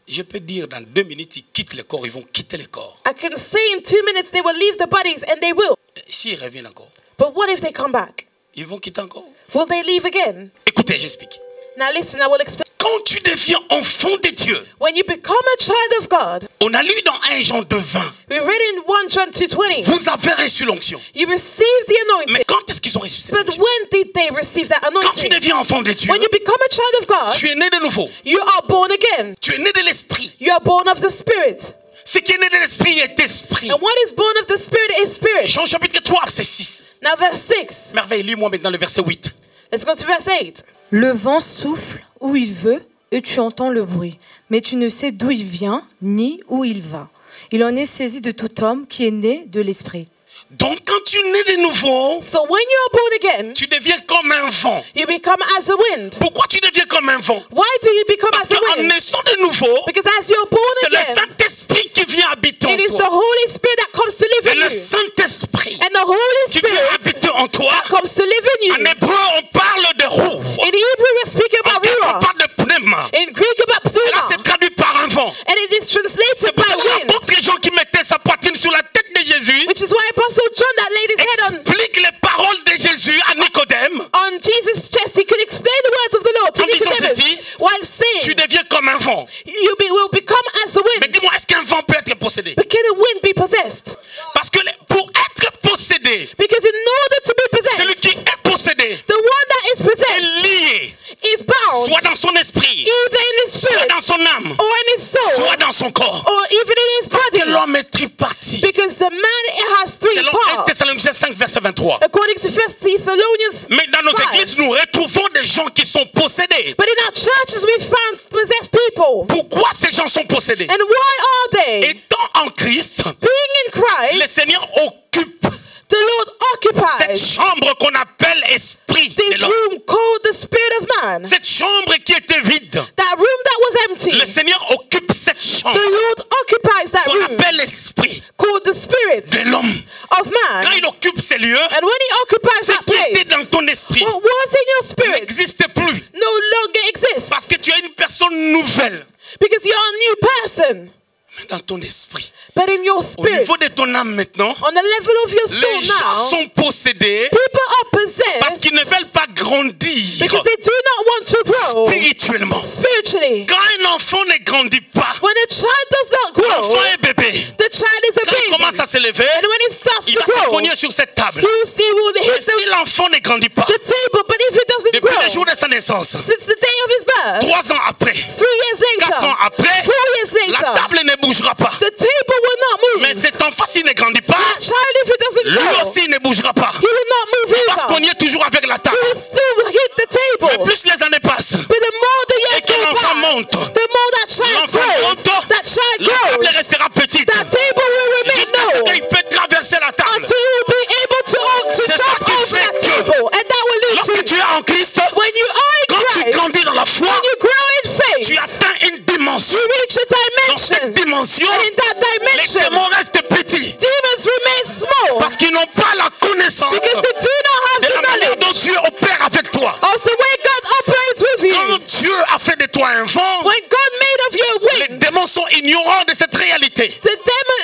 Je peux dire dans 2 minutes, ils quittent les corps, ils vont quitter les corps. I can say in 2 minutes they will leave the bodies, and they will. S'ils reviennent encore, But what if they come back? ils vont quitter encore. Will they leave again? Écoutez, j'explique. Now listen, I will explain. Quand tu deviens enfant de Dieu, When you become a child of God, on a lu dans 1 Jean 2:20, we read in 1 John 2:20, vous avez reçu l'onction. you received the anointing. Mais quand est-ce qu'ils ont reçu cette But onction? when did they receive that Quand tu anointing? deviens enfant de Dieu, When you become a child of God, tu es né de nouveau. you are born again. Tu es né de l'esprit. You are born of the Spirit. Ce qui est né de l'esprit est esprit. And what is born of the Spirit is Spirit. Jean chapitre 3, verset 6. Now verse 6. Merveille, lis-moi maintenant le verset 8. Let's go to verse 8. Le vent souffle où il veut et tu entends le bruit, mais tu ne sais d'où il vient ni où il va. Il en est saisi de tout homme qui est né de l'esprit. Donc quand tu nais de nouveau, So when you are born again, tu deviens comme un vent. you become as a wind. Pourquoi tu deviens comme un vent? Why do you become Parce as a qu'en wind? naissant de nouveau, Because as you're born c'est le again, Saint-Esprit qui vient habiter en it is the toi. Holy Spirit that comes to live Et in le you. Saint-Esprit And the Holy qui vient Spirit habiter en toi. that comes to live in En you. hébreu, on parle de roue. In Hebrew, we're speaking En about grec, on ruah. parle de pneuma. In Greek, about Et là, c'est pneuma. traduit par un vent. And it is translated Pour by wind. l'apôtre Jean qui mettait sa poitrine sur la tête de Jésus, Which is why Apostle John that laid his head explique les paroles de Jésus à Nicodème. on Jesus' chest. He could explain the words of the Lord to En disant Nicodemus ceci, while Tu saying, deviens comme un vent. will become as a Mais wind. dis-moi, est-ce qu'un vent peut être possédé? But can a wind be possessed? Parce que pour être possédé, Because in order to be celui qui possessed, est possédé the one that is est possessed lié, is bound soit dans son esprit, either in his soit spirit dans son âme, or in his soul soit dans son corps. or even in his Parce que body. l'homme est tripartite. Because the man has three Selon 1 parts. Thessaloniciens 5, verset 23. According to 1 Thessalonians Mais dans nos 5. églises, nous retrouvons des gens qui sont possédés. But in our churches, we found possessed people. Pourquoi ces gens sont possédés? And why are they? Étant en Christ, Being in le Christ, Seigneur occupe the Lord cette occupies chambre qu'on appelle esprit de this l'homme. room called the Spirit of Man. Cette chambre qui était vide, That room that was empty, le Seigneur occupe cette chambre the Lord occupies that qu'on room appelle l'esprit called the Spirit de l'homme. of Man. Quand il occupe ces lieux, And when he occupies ce that qui était place, dans ton esprit what was in your spirit n'existe plus. no longer Parce exists. que tu es une personne nouvelle. Because you're a new person. Mais dans ton esprit, But in your au spirit, niveau de ton âme maintenant, on the level of your soul les gens now, sont possédés people are parce possessed qu'ils ne veulent pas grandir because they do not want to grow spirituellement. spiritually. Quand un enfant ne grandit pas, When a child does not grow, l'enfant est bébé. the child is a Quand il commence baby. à s'élever, And when it starts il to va se grow, cogner sur cette table. he will Mais hit si l'enfant ne grandit pas, the table. But if it doesn't depuis le jour grow, de sa naissance, since the day of his birth, 3 ans après, 3 years 4 ans later, après, 4 years la later, table ne bougera pas. the table will not Mais move. cet enfant, s'il ne grandit pas, That child, if it doesn't lui grow, aussi ne bougera pas. he will not move Il va se either. cogner toujours avec la table. He will still hit the Mais table. plus les années passent, But the more the et years que go l'enfant by, monte, the more that child l'enfant grows. monte, That child la table grows. restera petite. That table will remain Jusqu'à ce low qu'il peut traverser la table. until you will be able to C'est ça jump qui over fait that que table. And that will lead Lorsque tu to, es en Christ, when you are in quand tu Christ, grandis dans la foi, when you grow in faith, tu atteins une dimension. you reach a Dans cette dimension. dimension, And in that les dimension, démons restent petits. demons remain small Parce qu'ils n'ont pas la connaissance because they do not de have la the manière dont knowledge Dieu opère avec toi. of the way God operates with you. Quand Dieu a fait de toi un vent, When God made of you a les wind, démons sont ignorants de cette réalité. the demons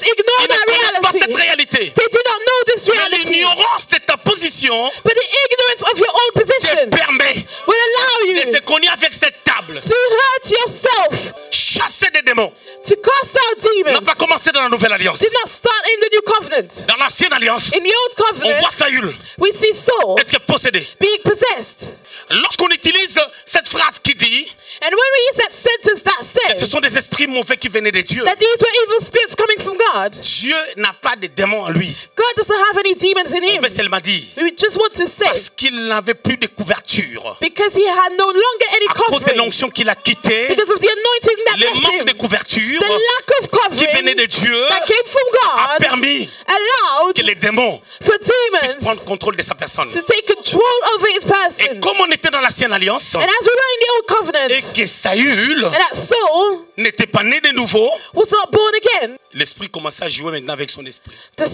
ignore Ils ne that connaissent pas cette reality. réalité. They do not know this Mais reality. l'ignorance de ta position But the ignorance of your own te position permet will allow de se you cogner avec cette table. to hurt yourself, Chasser des démons to cast out n'a demons. pas commencé dans la nouvelle alliance. Did not start in the new covenant. Dans l'ancienne alliance, In the old on covenant, voit Saül we see Saul être possédé. being possessed. Lorsqu'on utilise cette phrase qui dit And when we use that sentence that que ce says sont des esprits mauvais qui venaient de Dieu. that these were evil spirits coming from God. Dieu n'a pas de démons en lui. God doesn't have any demons in On him. veut seulement dire, We just want to say, parce qu'il n'avait plus de couverture. because he had no longer any À cause de covering, l'onction qu'il a quittée, because of the anointing that le left manque de him, couverture the lack of qui venait covering de Dieu that came from a God permis allowed que les démons for puissent prendre demons contrôle de sa personne. to take control over his Et person. comme on était dans l'ancienne alliance, And as we were in the old et covenant, que Saül and that Saul n'était pas né de nouveau, was not born again, l'esprit commençait à jouer maintenant avec son esprit. the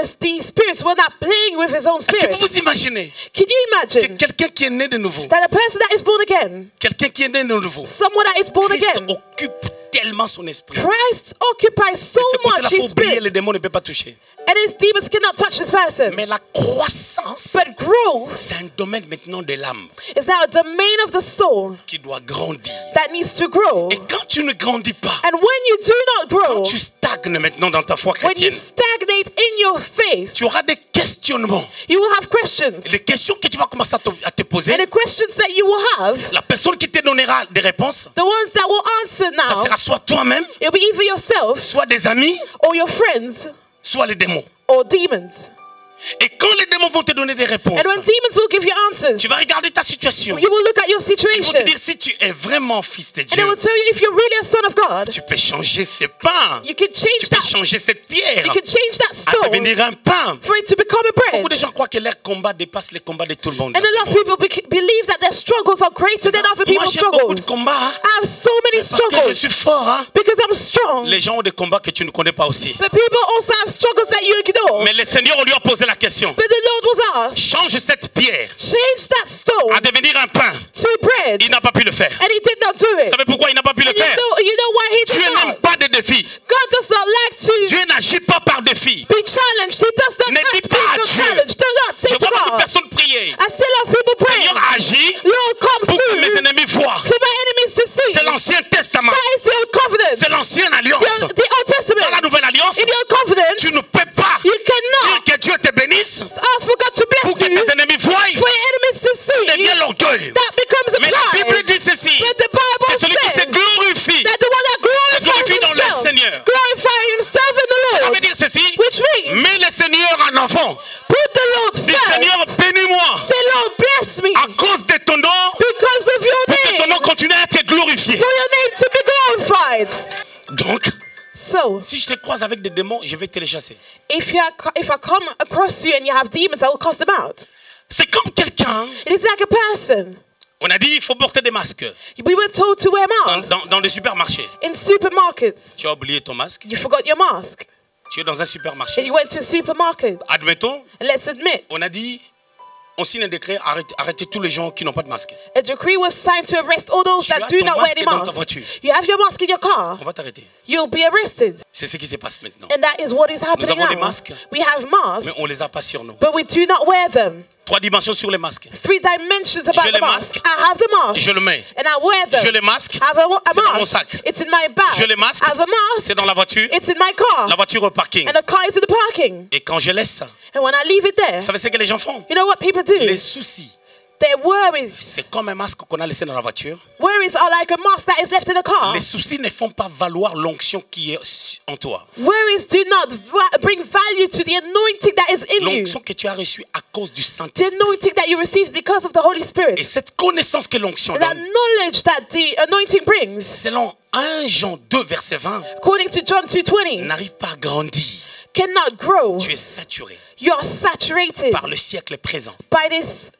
spirits were not playing with his own Est-ce que spirit. vous vous imaginez Can you que imagine quelqu'un qui est né de nouveau, that a person that is born again, quelqu'un qui est né de nouveau, someone that is born Christ again, occupe tellement son esprit. Christ occupies so Ce côté-là, much faut his oublier, les spirit, démons ne peuvent pas toucher. and his demons cannot touch this person. Mais la croissance, But growth c'est un domaine maintenant de l'âme is now a domain of the soul qui doit grandir. that needs to grow. Et quand tu ne grandis pas, And when you do not grow, quand tu stagnes maintenant dans ta foi when you chrétienne, stagnate in your faith, tu auras des questionnements. you will have questions. Les questions que tu vas commencer à te poser, And the questions that you will have, la personne qui te donnera des réponses, the ones that will answer ça now, sera soit toi-même, it'll be either yourself soit des amis, or your friends soit les démons. or demons. Et quand les démons vont te donner des réponses, And when demons will give you answers, tu vas regarder ta situation. you will look at your Ils vont te situation, dire si tu es vraiment fils de and they Dieu, will tell you if you're really a son of God, tu peux changer ce pain, you can change tu peux that. changer cette pierre You can change that à stone devenir un pain. for it to become a Beaucoup de bread. gens croient que leur combat dépasse les combats de tout le monde. And a lot of people believe that their struggles are greater than other Moi people's j'ai beaucoup de struggles. combats hein, I have so many parce que je struggles suis fort. Hein. because I'm strong. Les gens ont des combats que tu ne connais pas aussi. But people also have struggles that you ignore. Mais le Seigneur, on lui a posé la question. But the Lord was asked, Change cette pierre change that stone à devenir un pain. to bread. Il n'a pas pu le faire. And he did not do Vous it. savez pourquoi il n'a pas pu le And you faire? know why he Dieu did n'aime not? pas de défis. God does not like to Dieu n'agit pas par défi. be challenged. He does not Ne act dis pas à being Dieu. challenged. Do not say Je to vois beaucoup de God. personnes prier. I see a lot of people praying. Seigneur, agis Lord, come pour que mes through ennemis voient. for my enemies to see. C'est l'Ancien Testament. That is the old covenant. C'est l'ancienne alliance. The Old Testament. Dans la Nouvelle Alliance, In the Old Covenant, tu ne peux pas you dire cannot que Dieu te bénisse ask for God to pour bless que you tes ennemis voient. for your enemies to see. Devient l'orgueil. That becomes a Mais la Bible pride. dit ceci. But the Bible C'est celui qui se says glorifie. that the one that glorifies glorifie dans le himself, Seigneur. glorify himself in the Ça Lord, veut dire ceci. which means Mets le Seigneur en avant. put the Lord Dis Seigneur, first. bénis-moi. Say, Lord, bless me À cause de ton nom, because of your pour que ton name, nom continue à être glorifié. for your name to be glorified. Donc, So, si je te croise avec des démons, je vais te les chasser. if I come across you and you have demons, I will cast them out. C'est comme quelqu'un, It is like a person. on a dit il faut porter des masques We were told to wear masks dans des supermarchés. in supermarkets. Tu as oublié ton masque, You forgot your mask tu es dans un and supermarché. you went to a supermarket. Admettons, And let's admit, on a dit, on signe un décret, arrêtez tous les gens qui n'ont pas de masque. a decree was signed to arrest all those Tu that as do ton not wear masque any dans ta mask. voiture. You have your mask in your car. On va t'arrêter. You'll be arrested. C'est ce qui se passe maintenant. And that is what is happening avons des now. masques, We have Mais masks, on ne les a pas sur nous. but we do not wear them. 3 dimensions sur les masques. 3 dimensions about Je the les mask. masque. I have the mask Je le mets. and I wear them. Je les masque. I have a C'est dans mon mask. sac. It's in my bag. Je les masque. I have a C'est mask. dans la voiture. It's in my car. La voiture au parking. And the car is in the parking. Et quand je laisse ça, And when I leave it there, vous savez ce que les gens font? you know what people do? Les soucis. Their worries. C'est comme un masque qu'on a laissé dans la voiture. Worries are like a mask that is left in the car. Les soucis ne font pas valoir l'onction qui est en toi. Worries do not bring value to the anointing that is in you. L'onction que tu as reçue à cause du The Saint-Esprit. anointing that you received because of the Holy Et Spirit. cette connaissance que l'onction That donne, knowledge that the anointing brings, selon 1 Jean 2, verset 20, according to John 2:20, n'arrive pas à grandir. cannot grow. Tu es saturé You are saturated par le siècle présent. by this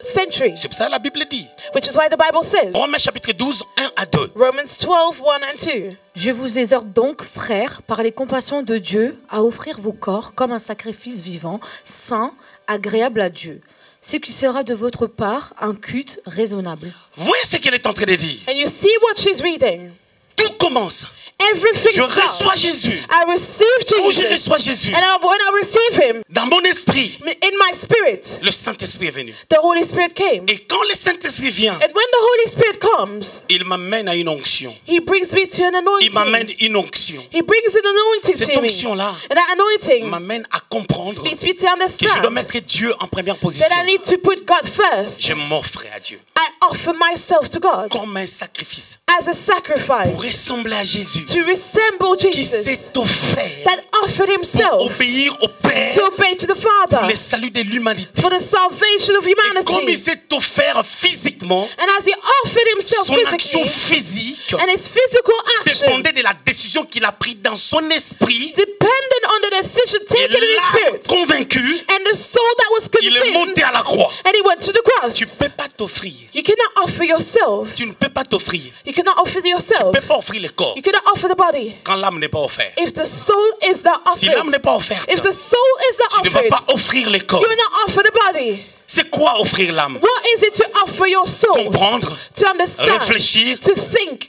century, C'est pour ça que la Bible dit. which is why the Bible says, Romains chapitre 12, 1 à 2. Romans 12, 1 and 2. Je vous exhorte donc, frères, par les compassions de Dieu, à offrir vos corps comme un sacrifice vivant, saint, agréable à Dieu, ce qui sera de votre part un culte raisonnable. Voyez ce qu'elle est en train de dire. And you see what she's reading. Tout commence. Everything Je reçois starts. Jésus. I receive Quand je Jesus. reçois Jésus, And when I receive him, dans mon esprit, in my spirit, le Saint-Esprit est venu. the Holy Spirit came. Et quand le Saint-Esprit vient, And when the Holy Spirit comes, il m'amène à une onction. he brings me to an Il m'amène anointing. une onction. He brings an anointing Cette to me. onction-là And that anointing m'amène à comprendre leads me to que je dois understand mettre Dieu en première position. that I need to put God first. Je m'offre à Dieu. I offer myself to God comme un sacrifice as a sacrifice pour ressembler à Jésus to resemble qui Jesus s'est offert that offered pour himself obéir au Père to obey to the pour Father le salut de l'humanité. for the salvation of Et comme il humanity. s'est offert physiquement, And as he offered himself son action physically, physique and his physical action dépendait de la décision qu'il a prise dans son esprit. depended on the decision Et taken in his là, spirit. convaincu, And the soul that was il est monté convinced, à la croix. and he went to the cross. Tu ne peux pas t'offrir. You cannot offer yourself. Tu ne peux pas t'offrir. You cannot offer Tu yourself. ne peux pas offrir le corps You cannot offer the body. quand l'âme n'est pas offerte. If the soul is not Si l'âme n'est offered, pas offerte, if the soul is tu not ne vas offered, pas offrir le corps. you will not offer the body. C'est quoi offrir l'âme? What is it to offer your soul? Comprendre, To understand, réfléchir to think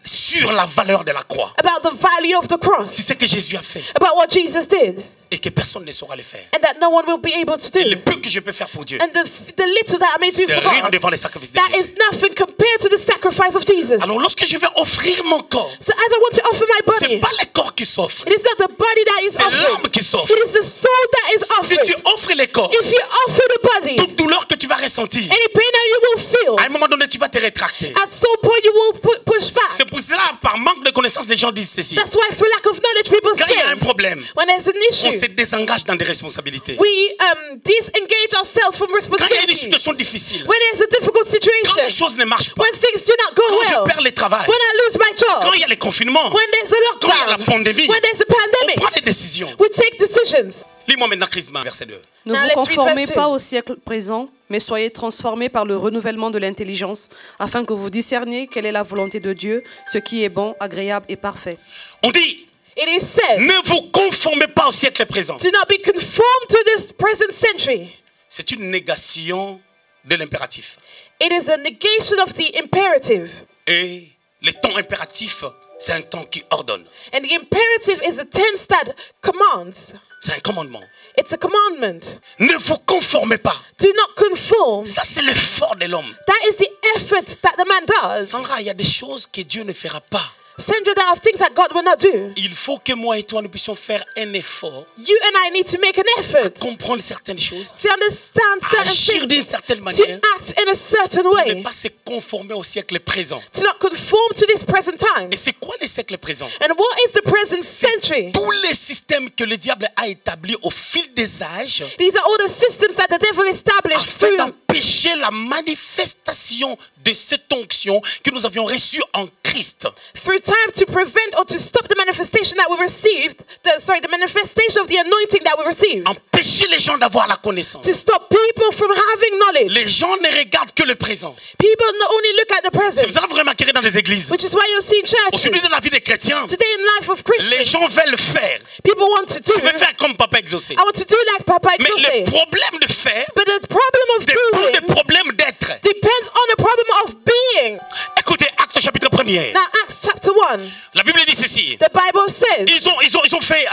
sur la valeur de la croix. about the value of the cross, C'est ce que Jésus a fait about what Jesus did, et que personne ne saura le faire. and that no one will be able to Et le do. peu que je peux faire pour Dieu, And the little that I may do c'est for rien God, devant les sacrifices de that Jésus. is nothing compared to the sacrifice of Jesus. Alors lorsque je vais offrir mon corps, So as I want to offer my c'est body, pas le corps qui s'offre. it is not the body that is C'est l'âme offered. qui s'offre. It is the soul that is Si tu offered. offres le corps, If you offer the body, toute douleur que tu vas ressentir, any pain that you will feel, à un moment donné, tu vas te rétracter. at some point you will push back. C'est pour cela, par manque de connaissances, les gens disent ceci. That's why through lack of knowledge people Quand il y a un say, problème, when there's an on issue, se désengage dans des responsabilités. we disengage ourselves from Quand il y a une responsibilities. situation difficile, When there's a difficult quand les situation, choses ne marchent pas, when things do not go quand je well, perds le travail, when I lose my quand job, il y a les confinements, when there's a quand il y a la lockdown, pandémie, when there's a on pandemic, prend des décisions. we take decisions. Lis-moi maintenant Christmas, verset 2. Ne Now vous let's read conformez verse 2. pas au siècle présent, mais soyez transformés par le renouvellement de l'intelligence, afin que vous discerniez quelle est la volonté de Dieu, ce qui est bon, agréable et parfait. On dit, It is said, ne vous conformez pas au siècle présent. do not be conformed to this present century. C'est une négation de l'impératif. It is a negation of the imperative. Et le temps impératif, c'est un temps qui ordonne. And the imperative is a tense that commands. C'est un commandement. It's a commandment. Ne vous conformez pas. Do not conform. Ça, c'est l'effort de l'homme. That is the effort that the man does. Sandra, il y a des choses que Dieu ne fera pas. Sandra, there are things that God will not do. Il faut que moi et toi, nous puissions faire un effort, You and I need to make an effort comprendre certaines choses, to understand certain agir d'une things, certaine to manière, act in a certain ne way, pas se conformer au siècle présent. to not conform to this present time. Et c'est quoi le siècle présent? And what is the present century? Tous les systèmes que le diable a établis au fil des âges These are all the systems that the devil established afin through d'empêcher la manifestation de cette onction que nous avions reçue en Christ. time to prevent or to stop the manifestation that we received, the manifestation of the anointing that we received. Empêcher les gens d'avoir la connaissance. To stop people from having knowledge. Les gens ne regardent que le présent. People not only look at the C'est present, pour ça que vous remarquerez dans les églises. which is why you'll see in Aujourd'hui, churches, dans la vie des chrétiens, today in life of les Christians, gens veulent faire. people want to do, Je veux faire comme Papa Exaucé. I want to do like Papa Mais Exaucé. le problème de faire But the problem of dépend doing du problème d'être. depends on the problem of being. Écoutez, Actes chapitre 1er. Now Acts chapter 1, La Bible dit ceci. the Bible says, Ils ont fait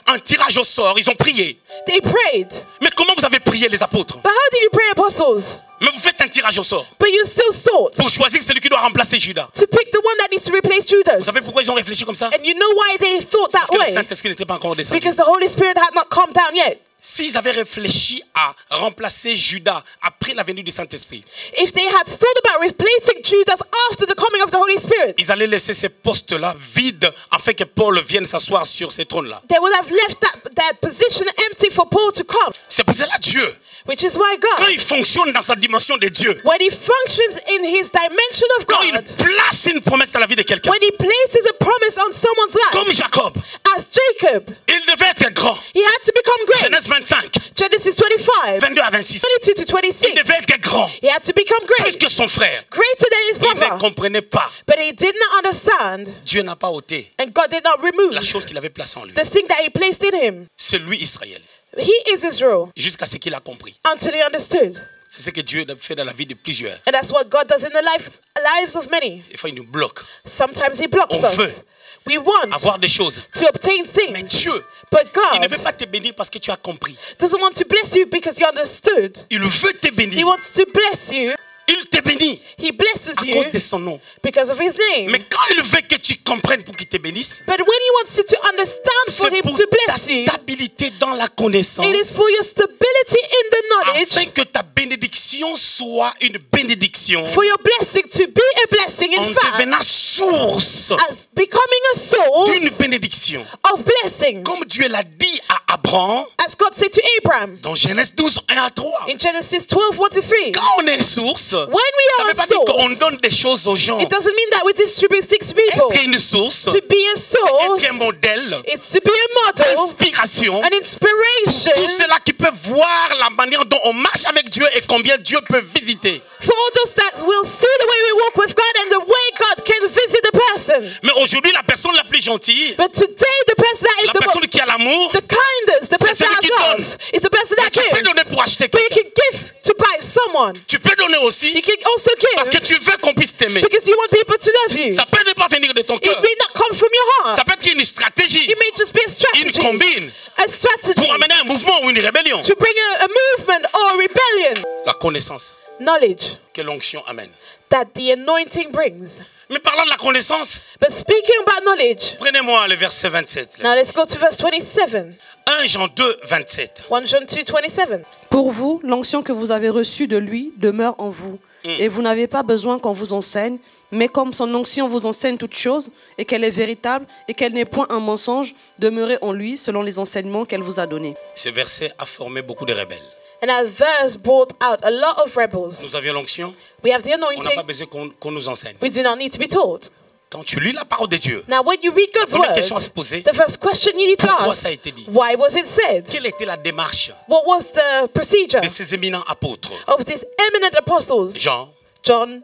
un tirage au sort. Ils ont prié. they prayed. Mais comment vous avez prié les apôtres? But how did you pray, apostles? Mais vous faites un tirage au sort But you still sought pour choisir celui qui doit remplacer Judas. to pick the one that needs to replace Vous Judas. savez pourquoi ils ont réfléchi comme ça? And you know why they thought Parce that que le way? Saint-Esprit n'était pas encore descendu. Because the Holy Spirit had not come down yet. S'ils avaient réfléchi à remplacer Judas après la venue du Saint-Esprit, If they had thought about replacing Judas after the coming of the Holy Spirit, ils allaient laisser ces postes-là vides afin que Paul vienne s'asseoir sur ces trônes-là. they would have left that position empty for Paul to come. C'est pour cela Dieu, Which is why quand God, il fonctionne dans sa dimension de Dieu, when he functions in his dimension of quand il God, place une promesse dans la vie de quelqu'un, when he places a promise on someone's life, comme Jacob, as Jacob, il devait être grand. he had to become great. Genèse 25, Genesis 25, 22 à 26. 22 to Il 26. devait être grand, He had to become plus great, que son frère. greater than his Il ne brother. comprenait pas. But he did not understand, Dieu n'a pas ôté and God did not remove la chose qu'il avait placée en lui. the thing that he placed in him. C'est lui Israël, He is Israel jusqu'à ce qu'il a compris. until he understood. C'est ce que Dieu fait dans la vie de plusieurs. And that's what God does in the lives of many. Des fois, il nous bloque. Sometimes he blocks On veut us. We want avoir des choses. to obtain Mais things. Dieu, But il ne God veut pas te bénir parce que tu as compris. doesn't want to bless you because you understood. Il veut te He bénir wants to bless you Il te bénit He blesses à you cause de son nom. because of his name. Mais quand il veut que tu comprennes pour qu'il te bénisse, But when he wants you to understand for c'est him pour to ta bless you, stabilité dans la connaissance, it is for your stability in the knowledge, afin que ta bénédiction soit une bénédiction for your blessing to be a blessing, en in fact, devenant source as becoming a source d'une bénédiction. of blessing. Comme Dieu l'a dit à Abraham As God said to Abraham dans Genèse 12, 1 à 3. in Genesis 12, 1 to 3. Quand on est source, When ça we ne are veut a pas dire qu'on source, donne des choses aux gens. it doesn't mean that we distribute things to people. Être une source, To be a source, être un modèle, it's to be a model, inspiration. an inspiration Tous ceux-là qui peuvent voir la manière dont on marche avec Dieu et combien Dieu peut visiter. for all those that will see the way we walk with God and the way God can visit the person. Mais aujourd'hui, la personne la plus gentille, But today, the person that la is personne qui a l'amour, the kindest, the person celui that qui has donne. love, is the person that tu peux gives. donner pour acheter But you quelqu'un. can give to buy someone. Tu peux donner You aussi can also parce que give tu veux qu'on puisse t'aimer. because you want people to love you. Ça peut ne pas venir de ton It cœur. may not come from your Ça heart. peut être une stratégie It may just be a une strategy. combine A strategy pour amener un mouvement ou une rébellion. to bring a movement or a rebellion. La connaissance Knowledge que l'onction amène. that the anointing brings. Mais parlant de la connaissance, But speaking about knowledge, prenez-moi le verset 27. now let's go to verse 27. 1 Jean 2, 27. 1 John 2, 27. Pour vous, l'onction que vous avez reçue de lui demeure en vous. Et vous n'avez pas besoin qu'on vous enseigne, mais comme son onction vous enseigne toutes choses, et qu'elle est véritable, et qu'elle n'est point un mensonge, demeurez en lui selon les enseignements qu'elle vous a donnés. Ce verset a formé beaucoup de rebelles. And that verse brought out a lot of rebels. Nous avions l'onction, We have the on n'a pas anointing. besoin qu'on nous enseigne. We do not need to be taught. Quand tu lis la parole de Dieu, Now, when you read God's première word, question à se poser, the first question you need to pourquoi ask, ça a été dit? why was it said? Quelle était la démarche What was the procedure de ces éminents apôtres? of these eminent apostles? Jean, John,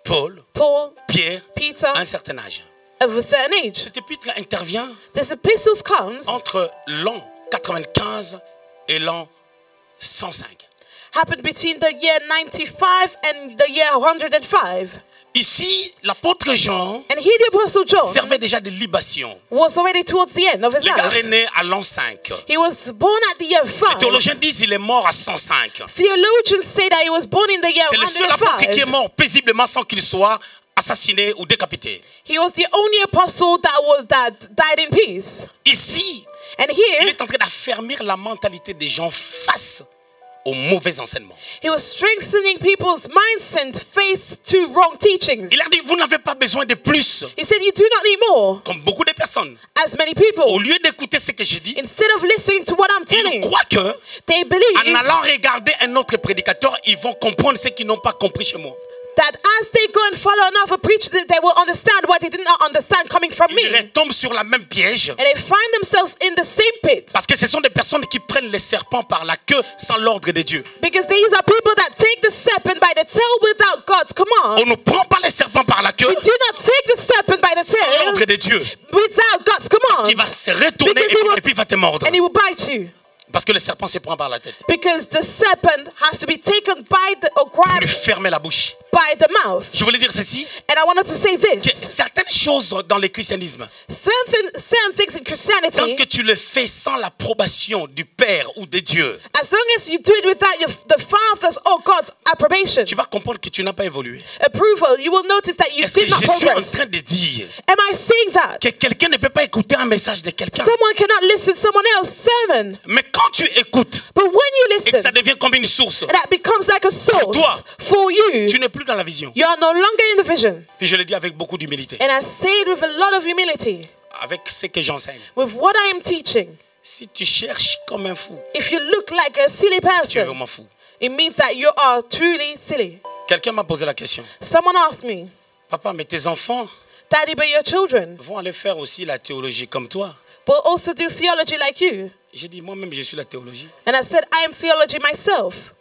Paul, Paul, Pierre, Peter, à un certain âge. of a certain age. Cet épître intervient This epistles comes, entre l'an 95 et l'an 105. happened between the year 95 and the year 105. Ici, l'apôtre Jean And he, the apostle John, servait déjà de libation. was already towards the end of his Le gars est life. né à l'an 5. He was born at the year Les 5. théologiens disent qu'il est mort à 105. Theologians say that he was born in the year C'est le seul apôtre qui est 105. mort paisiblement sans qu'il soit assassiné ou décapité. He was the only apostle that died in peace. Ici, And il here, est en train d'affermir la mentalité des gens face aux mauvais enseignements. he was strengthening people's mindset face to wrong teachings. Il a dit, vous n'avez pas besoin de plus. He said, you do not need more. Comme beaucoup de personnes, As many au people, lieu d'écouter ce que j'ai dit, instead of listening to what I'm ils telling, croient que, they en believe allant regarder un autre prédicateur, ils vont comprendre ce qu'ils n'ont pas compris chez moi. that as they go and follow another preacher, that they will understand what they did not understand coming from Ils me. retombent sur la même piège. And they find themselves in the same pit. Parce que ce sont des personnes qui prennent les serpents par la queue sans l'ordre de Dieu. Because these are people that take the serpent by the tail without God's On command. ne prend pas les serpents par la queue We do not take the serpent by the sans tail l'ordre de Dieu. without God's Il va command. se retourner Because he will- et puis il va te mordre. And he will bite you. Parce que le serpent se prend par la tête. Because the serpent has to be taken by or Pour grabbed lui fermer la bouche. by the mouth. Je voulais dire ceci. And I wanted to say Que this. certaines choses dans le christianisme, Certain things in tant Christianity, que tu le fais sans l'approbation du Père ou de Dieu, as long as you do it without the Father's or God's approbation, tu vas comprendre que tu n'as pas évolué. approval, you will notice that you Est-ce que did not je suis en progress. train de dire Am I saying that? que quelqu'un ne peut pas écouter un message de quelqu'un? Someone cannot listen to someone else's sermon. Mais quand tu écoutes But when you et que ça listen, devient comme une source, that becomes like a source toi, for you. tu n'es plus dans la vision. You are no longer in the vision. Puis je le dis avec beaucoup d'humilité. And I say it with a lot of humility, Avec ce que j'enseigne. with what I am teaching. Si tu cherches comme un fou, If you look like a silly tu es person, vraiment fou. it means that you are truly silly. Quelqu'un m'a posé la question. Someone asked me, Papa, mais tes enfants Daddy, but your children vont aller faire aussi la théologie comme toi. will also do theology like you. J'ai dit, moi-même, je suis la théologie. And I said, I am theology myself.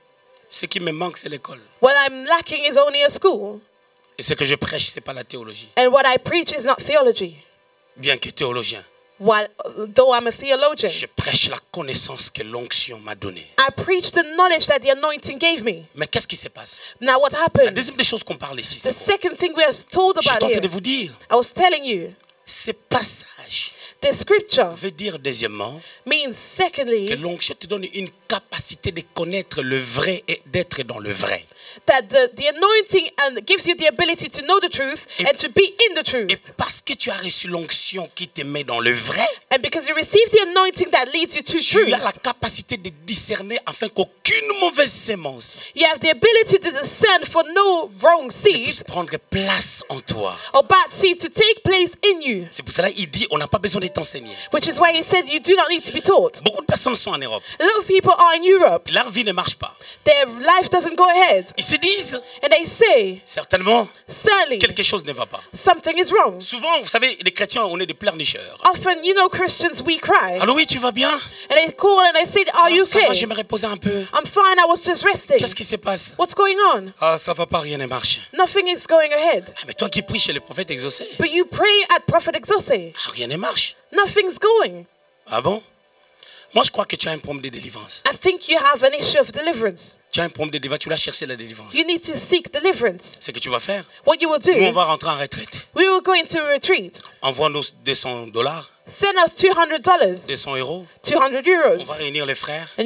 Ce qui me manque, c'est l'école. What I'm lacking is only a school. Et ce que je prêche, ce n'est pas la théologie. And what I preach is not theology. Bien que théologien, Though I'm a theologian, je prêche la connaissance que l'onction m'a donnée. I preach the knowledge that the anointing gave me. Mais qu'est-ce qui se passe? Now what La happened? deuxième des choses qu'on parle ici, The c'est second thing we are told je suis en about train here, de vous dire, I was telling you, ces passages This scripture veut dire deuxièmement means, que secondly, l'onction te donne une capacité de connaître le vrai et d'être dans le vrai. that the anointing and gives you the ability to know the truth and to be in the Et truth. parce que tu as reçu l'onction qui te met dans le vrai, And because you receive the anointing that leads you to tu truth, as la capacité de discerner afin qu'aucune mauvaise sémence you have the ability to discern for no wrong puisse seed prendre place en toi. or bad seed to take place in you. C'est pour cela qu'il dit on n'a pas besoin de t'enseigner. Which is why he said you do not need to be taught. Beaucoup de personnes sont en Europe. A lot of people are in Europe. Leur vie ne marche pas. Their life doesn't go ahead. Ils se disent And they say, certainement certainly, quelque chose ne va pas. something is wrong. Souvent, vous savez, les chrétiens, on est des pleurnicheurs. Often, you know, Christians, we cry. Allô, oui, tu vas bien? And they call and they say, are you Ça va, okay? je me reposer un peu. I'm fine, I was just resting. Qu'est-ce qui se passe? What's going on? Ah, ça va pas, rien ne marche. Nothing is going ahead. Ah, mais toi qui pries chez le prophète exaucé, But you pray at Prophet Exauce. ah, rien ne marche. Nothing's going. Ah bon? Moi, je crois que tu as un problème de délivrance. I think you have an issue of deliverance. Tu as un problème de délivrance, tu dois chercher la délivrance. You need to seek deliverance. Ce que tu vas faire, What you will nous, on do, va rentrer en retraite. we will go into a retreat. Envoie-nous $200, Send us $200, 200 euros. 200 On va euros. réunir les frères. And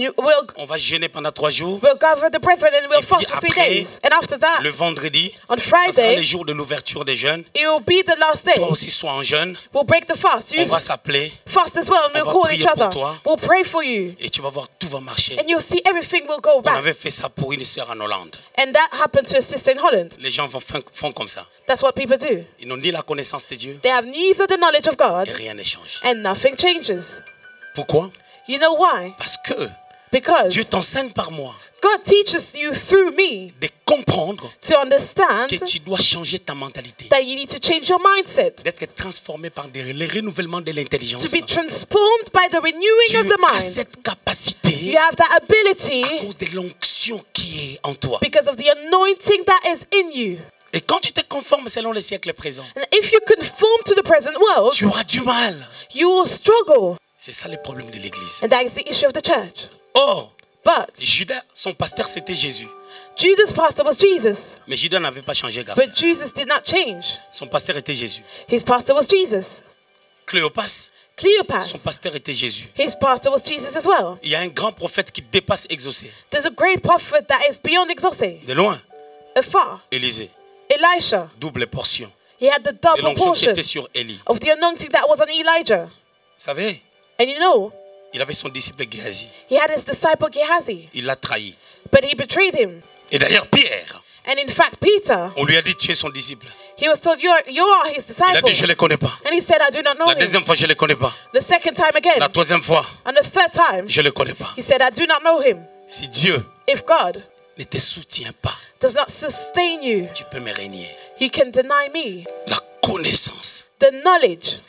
On va jeûner pendant 3 jours. we'll gather the brethren and we'll Et puis fast for 3 après, days. And after that, Le vendredi, on ça sera le Friday, jour de l'ouverture des jeûnes. it will be the last day. Toi aussi, sois en jeûne. We'll break the fast. On You va s'appeler. fast as well, and On we'll va call prier each pour other. toi. We'll pray for you. Et tu vas voir, tout va marcher. And you'll see everything will go On back. avait fait ça pour une sœur en Hollande. And that happened to a sister in Holland. Les gens font comme ça. That's what people do. Ils n'ont ni la connaissance de Dieu They have neither the knowledge of God et rien ne change. and nothing changes. Pourquoi? You know why? Parce que Because Dieu t'enseigne par moi God teaches you through me de comprendre to understand que tu dois changer ta mentalité. that you need to change your mindset, D'être transformé par le renouvellement de l'intelligence. to be transformed by the renewing Tu of the as mind. cette capacité You have that à ability cause de l'onction qui est en toi. because of the anointing that is in you. Et quand tu te conformes selon le siècle présent, And if you conform to the present world, tu auras du mal. you will struggle. C'est ça le problème de l'église. And that is the issue of the church. Or, But Judas, son pasteur, c'était Jésus. Judas' pastor was Jesus. Mais Judas n'avait pas changé, garçon. But Jesus did not change. Son pasteur était Jésus. His pastor was Jesus. Cléopas, son Cleopas, pasteur était Jésus. his pastor was Jesus as well. Il y a un grand prophète qui dépasse Exaucé. There's a great prophet that is beyond Exauce, De loin, afar. Élisée, Elisha, double portion. he had the De double l'onction qui portion était sur Élie. of the anointing that was on Elijah. Vous savez, And you know, il avait son disciple Géasi. he had his disciple Gehazi, Il l'a trahi. but he betrayed him. Et d'ailleurs, Pierre, And in fact, Peter, on lui a dit tu es son disciple. he was told, you are his Il a disciple. dit je ne le connais pas. And he said, I do not know La him. deuxième fois, je ne le connais pas. The second time again, La troisième fois, and the third time, je ne le connais pas. he said, I do not know him. Si Dieu If God ne te soutient pas, does not sustain you, tu peux me régner. you can deny me La connaissance. the knowledge.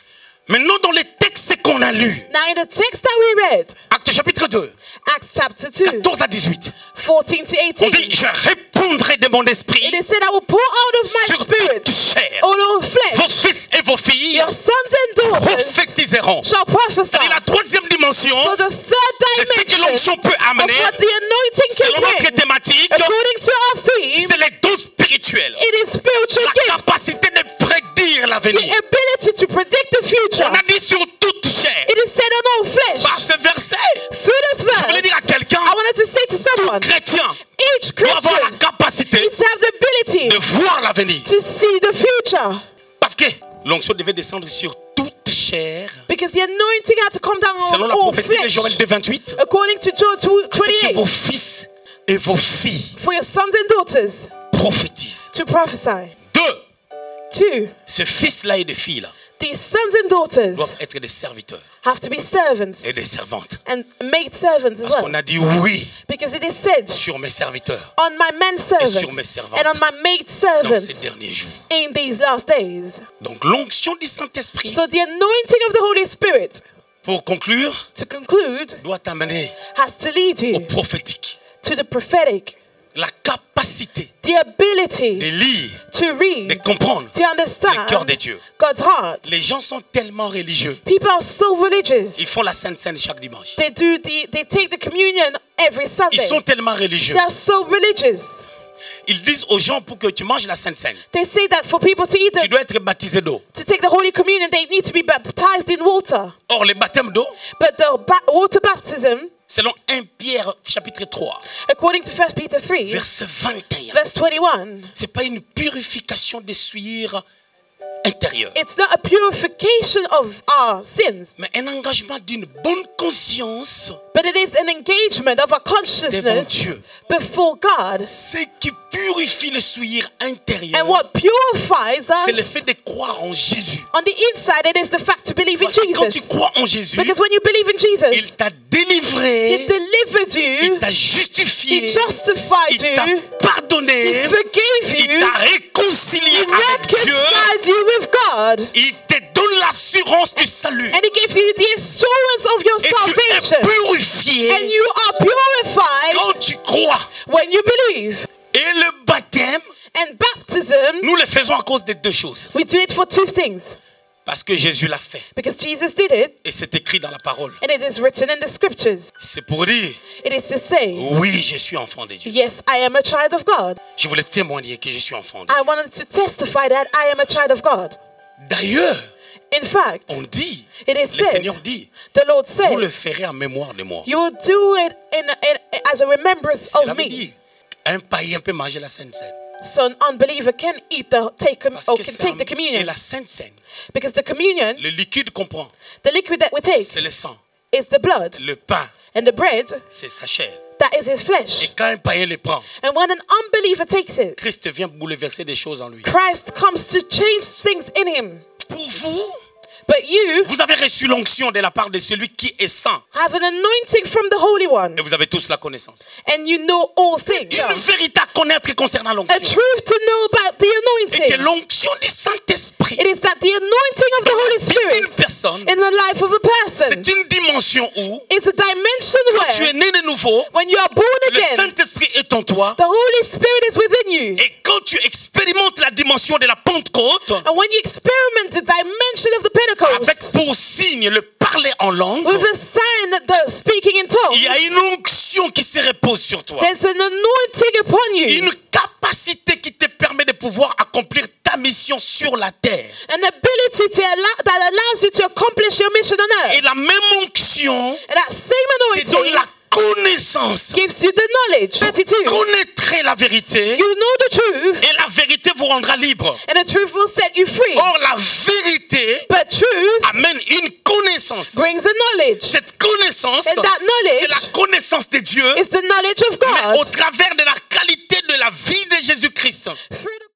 Maintenant, dans les textes qu'on a lus, Now, in the text that we read, Actes chapitre 2, Acts chapter 2, 14 à 18, 14 to on 18, dit je répondrai de mon esprit it is said, I will pour out of my sur spirit toute chair. on all Vos flesh. fils et vos filles Your sons and daughters prophétiseront. shall prophesy. C'est la troisième dimension For the de third ce que dimension l'onction peut of amener. what the anointing Selon can notre bring, thématique, according to our theme, c'est les dons spirituels. it is spiritual La gifts. capacité de prédire The l'avenir. ability to predict the future. On a dit sur toute chair. It is said on all flesh. Par ce verset, Through this je voulais dire à verse, quelqu'un, I wanted to say to someone, chrétien each doit avoir la Christian capacité needs to have the ability de voir l'avenir. to see the future. Parce que l'onction devait descendre sur toute chair. Because the anointing had to come down Selon on la all prophétie de flesh. Joël 2:28, According to Joel que vos 28, fils et vos filles for your sons and daughters prophétisent. to prophesy. 2. Two, Ce fils-là et des filles-là these sons and daughters doivent être des serviteurs have to be servants et des servantes. and maid servants as Parce qu'on well. a dit oui Because it is said, sur mes serviteurs on my men sur mes servants servantes and on my maid dans ces servants derniers jours. in these last days. Donc l'onction du Saint-Esprit, So the anointing of the Holy Spirit, pour conclure, to conclude, doit t'amener has to lead au you prophétique. to the prophetic. La capacité The ability de lire, to de read, comprendre to le understand cœur de Dieu. God's heart. Les gens sont tellement religieux. People are so religious. Ils font la Sainte Seine chaque dimanche. They take the communion every Ils Sunday. sont tellement religieux. They are so religious. Ils disent aux gens pour que tu manges la Sainte Seine, They say that for people to eat tu dois être baptisé d'eau. to take the Holy Communion, they need to be baptized in water. Or, le baptême d'eau, But the water baptism, selon 1 Pierre chapitre 3, according to 1 Peter 3, verset 21, verse 21, c'est pas une purification des souillures intérieures, it's not a purification of our sins, mais un engagement d'une bonne conscience. but it is an engagement of our Devant consciousness Dieu. before God. Ce qui purifie les souillures intérieures, And what purifies c'est le us fait de croire en Jésus. on the inside, it is the fact to believe in Parce que quand tu Jesus. crois en Jésus, Because when you believe in il Jesus, t'a He délivré, delivered il you, t'a He justifié, justified il t'a you, pardonné, He forgave il you, t'a réconcilié He avec Dieu, reconciled you with God, il te donne l'assurance du salut. and He gives you the assurance of your Et tu es salvation. purifié And you are purified quand tu crois. when you believe. Et le baptême, And baptism, nous le faisons à cause de deux choses. we do it for two things. Parce que Jésus l'a fait. Because Jesus did it, Et c'est écrit dans la parole. and it is written in the scriptures. C'est pour dire, It is to say, oui, je suis enfant de Dieu. yes, I am a child of God. Je voulais témoigner que je suis enfant de Dieu. I wanted to testify that I am a child of God. D'ailleurs, In fact, on dit, it le is said, Seigneur dit, the Lord vous le said, ferez en mémoire de moi. you will do it as a remembrance Cela of veut me. dire, un païen peut manger la Sainte Seine. So an unbeliever can eat Parce que can take the et communion. la Sainte Seine, Because the communion, le liquide qu'on prend, the liquid that we take, c'est le sang. is the blood. Le pain, And the bread, c'est sa chair. that is his Et flesh. quand un païen le prend, And when an unbeliever takes it, Christ vient bouleverser des choses en lui. Christ comes to change things in him. Pour vous, But you vous avez reçu l'onction de la part de celui qui est saint. have an anointing from the Holy One, Et vous avez tous la connaissance. and you know all things. Une vérité à connaître concernant A l'onction. truth to know about the Et que anointing. l'onction du Saint-Esprit It is that the anointing of the Holy est une Spirit personne. in the life of a person C'est une dimension où, is a dimension quand tu es where, né de nouveau, when you are born le again, Saint-Esprit est en toi. the Holy Spirit is within you. Et quand tu expérimentes la dimension de la Pentecôte, And when you experiment the dimension of the avec Pentecost pour signe le parler en langue, with a sign that the speaking in il y tongues, a une onction qui se repose sur toi. there's an anointing upon you, Une capacité qui te permet de pouvoir accomplir ta mission sur la terre. an ability that allows you to accomplish your mission on Et earth. la même onction And that same te donne anointing la connaissance. gives you the knowledge. 32. Connaîtrez la vérité You know the truth, et la vérité vous rendra libre. and the truth will set you free. Or, la vérité But truth amène une connaissance. brings a knowledge, Cette connaissance, and that c'est la knowledge connaissance de Dieu, is the knowledge of mais au God travers de la qualité de la vie de Jésus-Christ. through the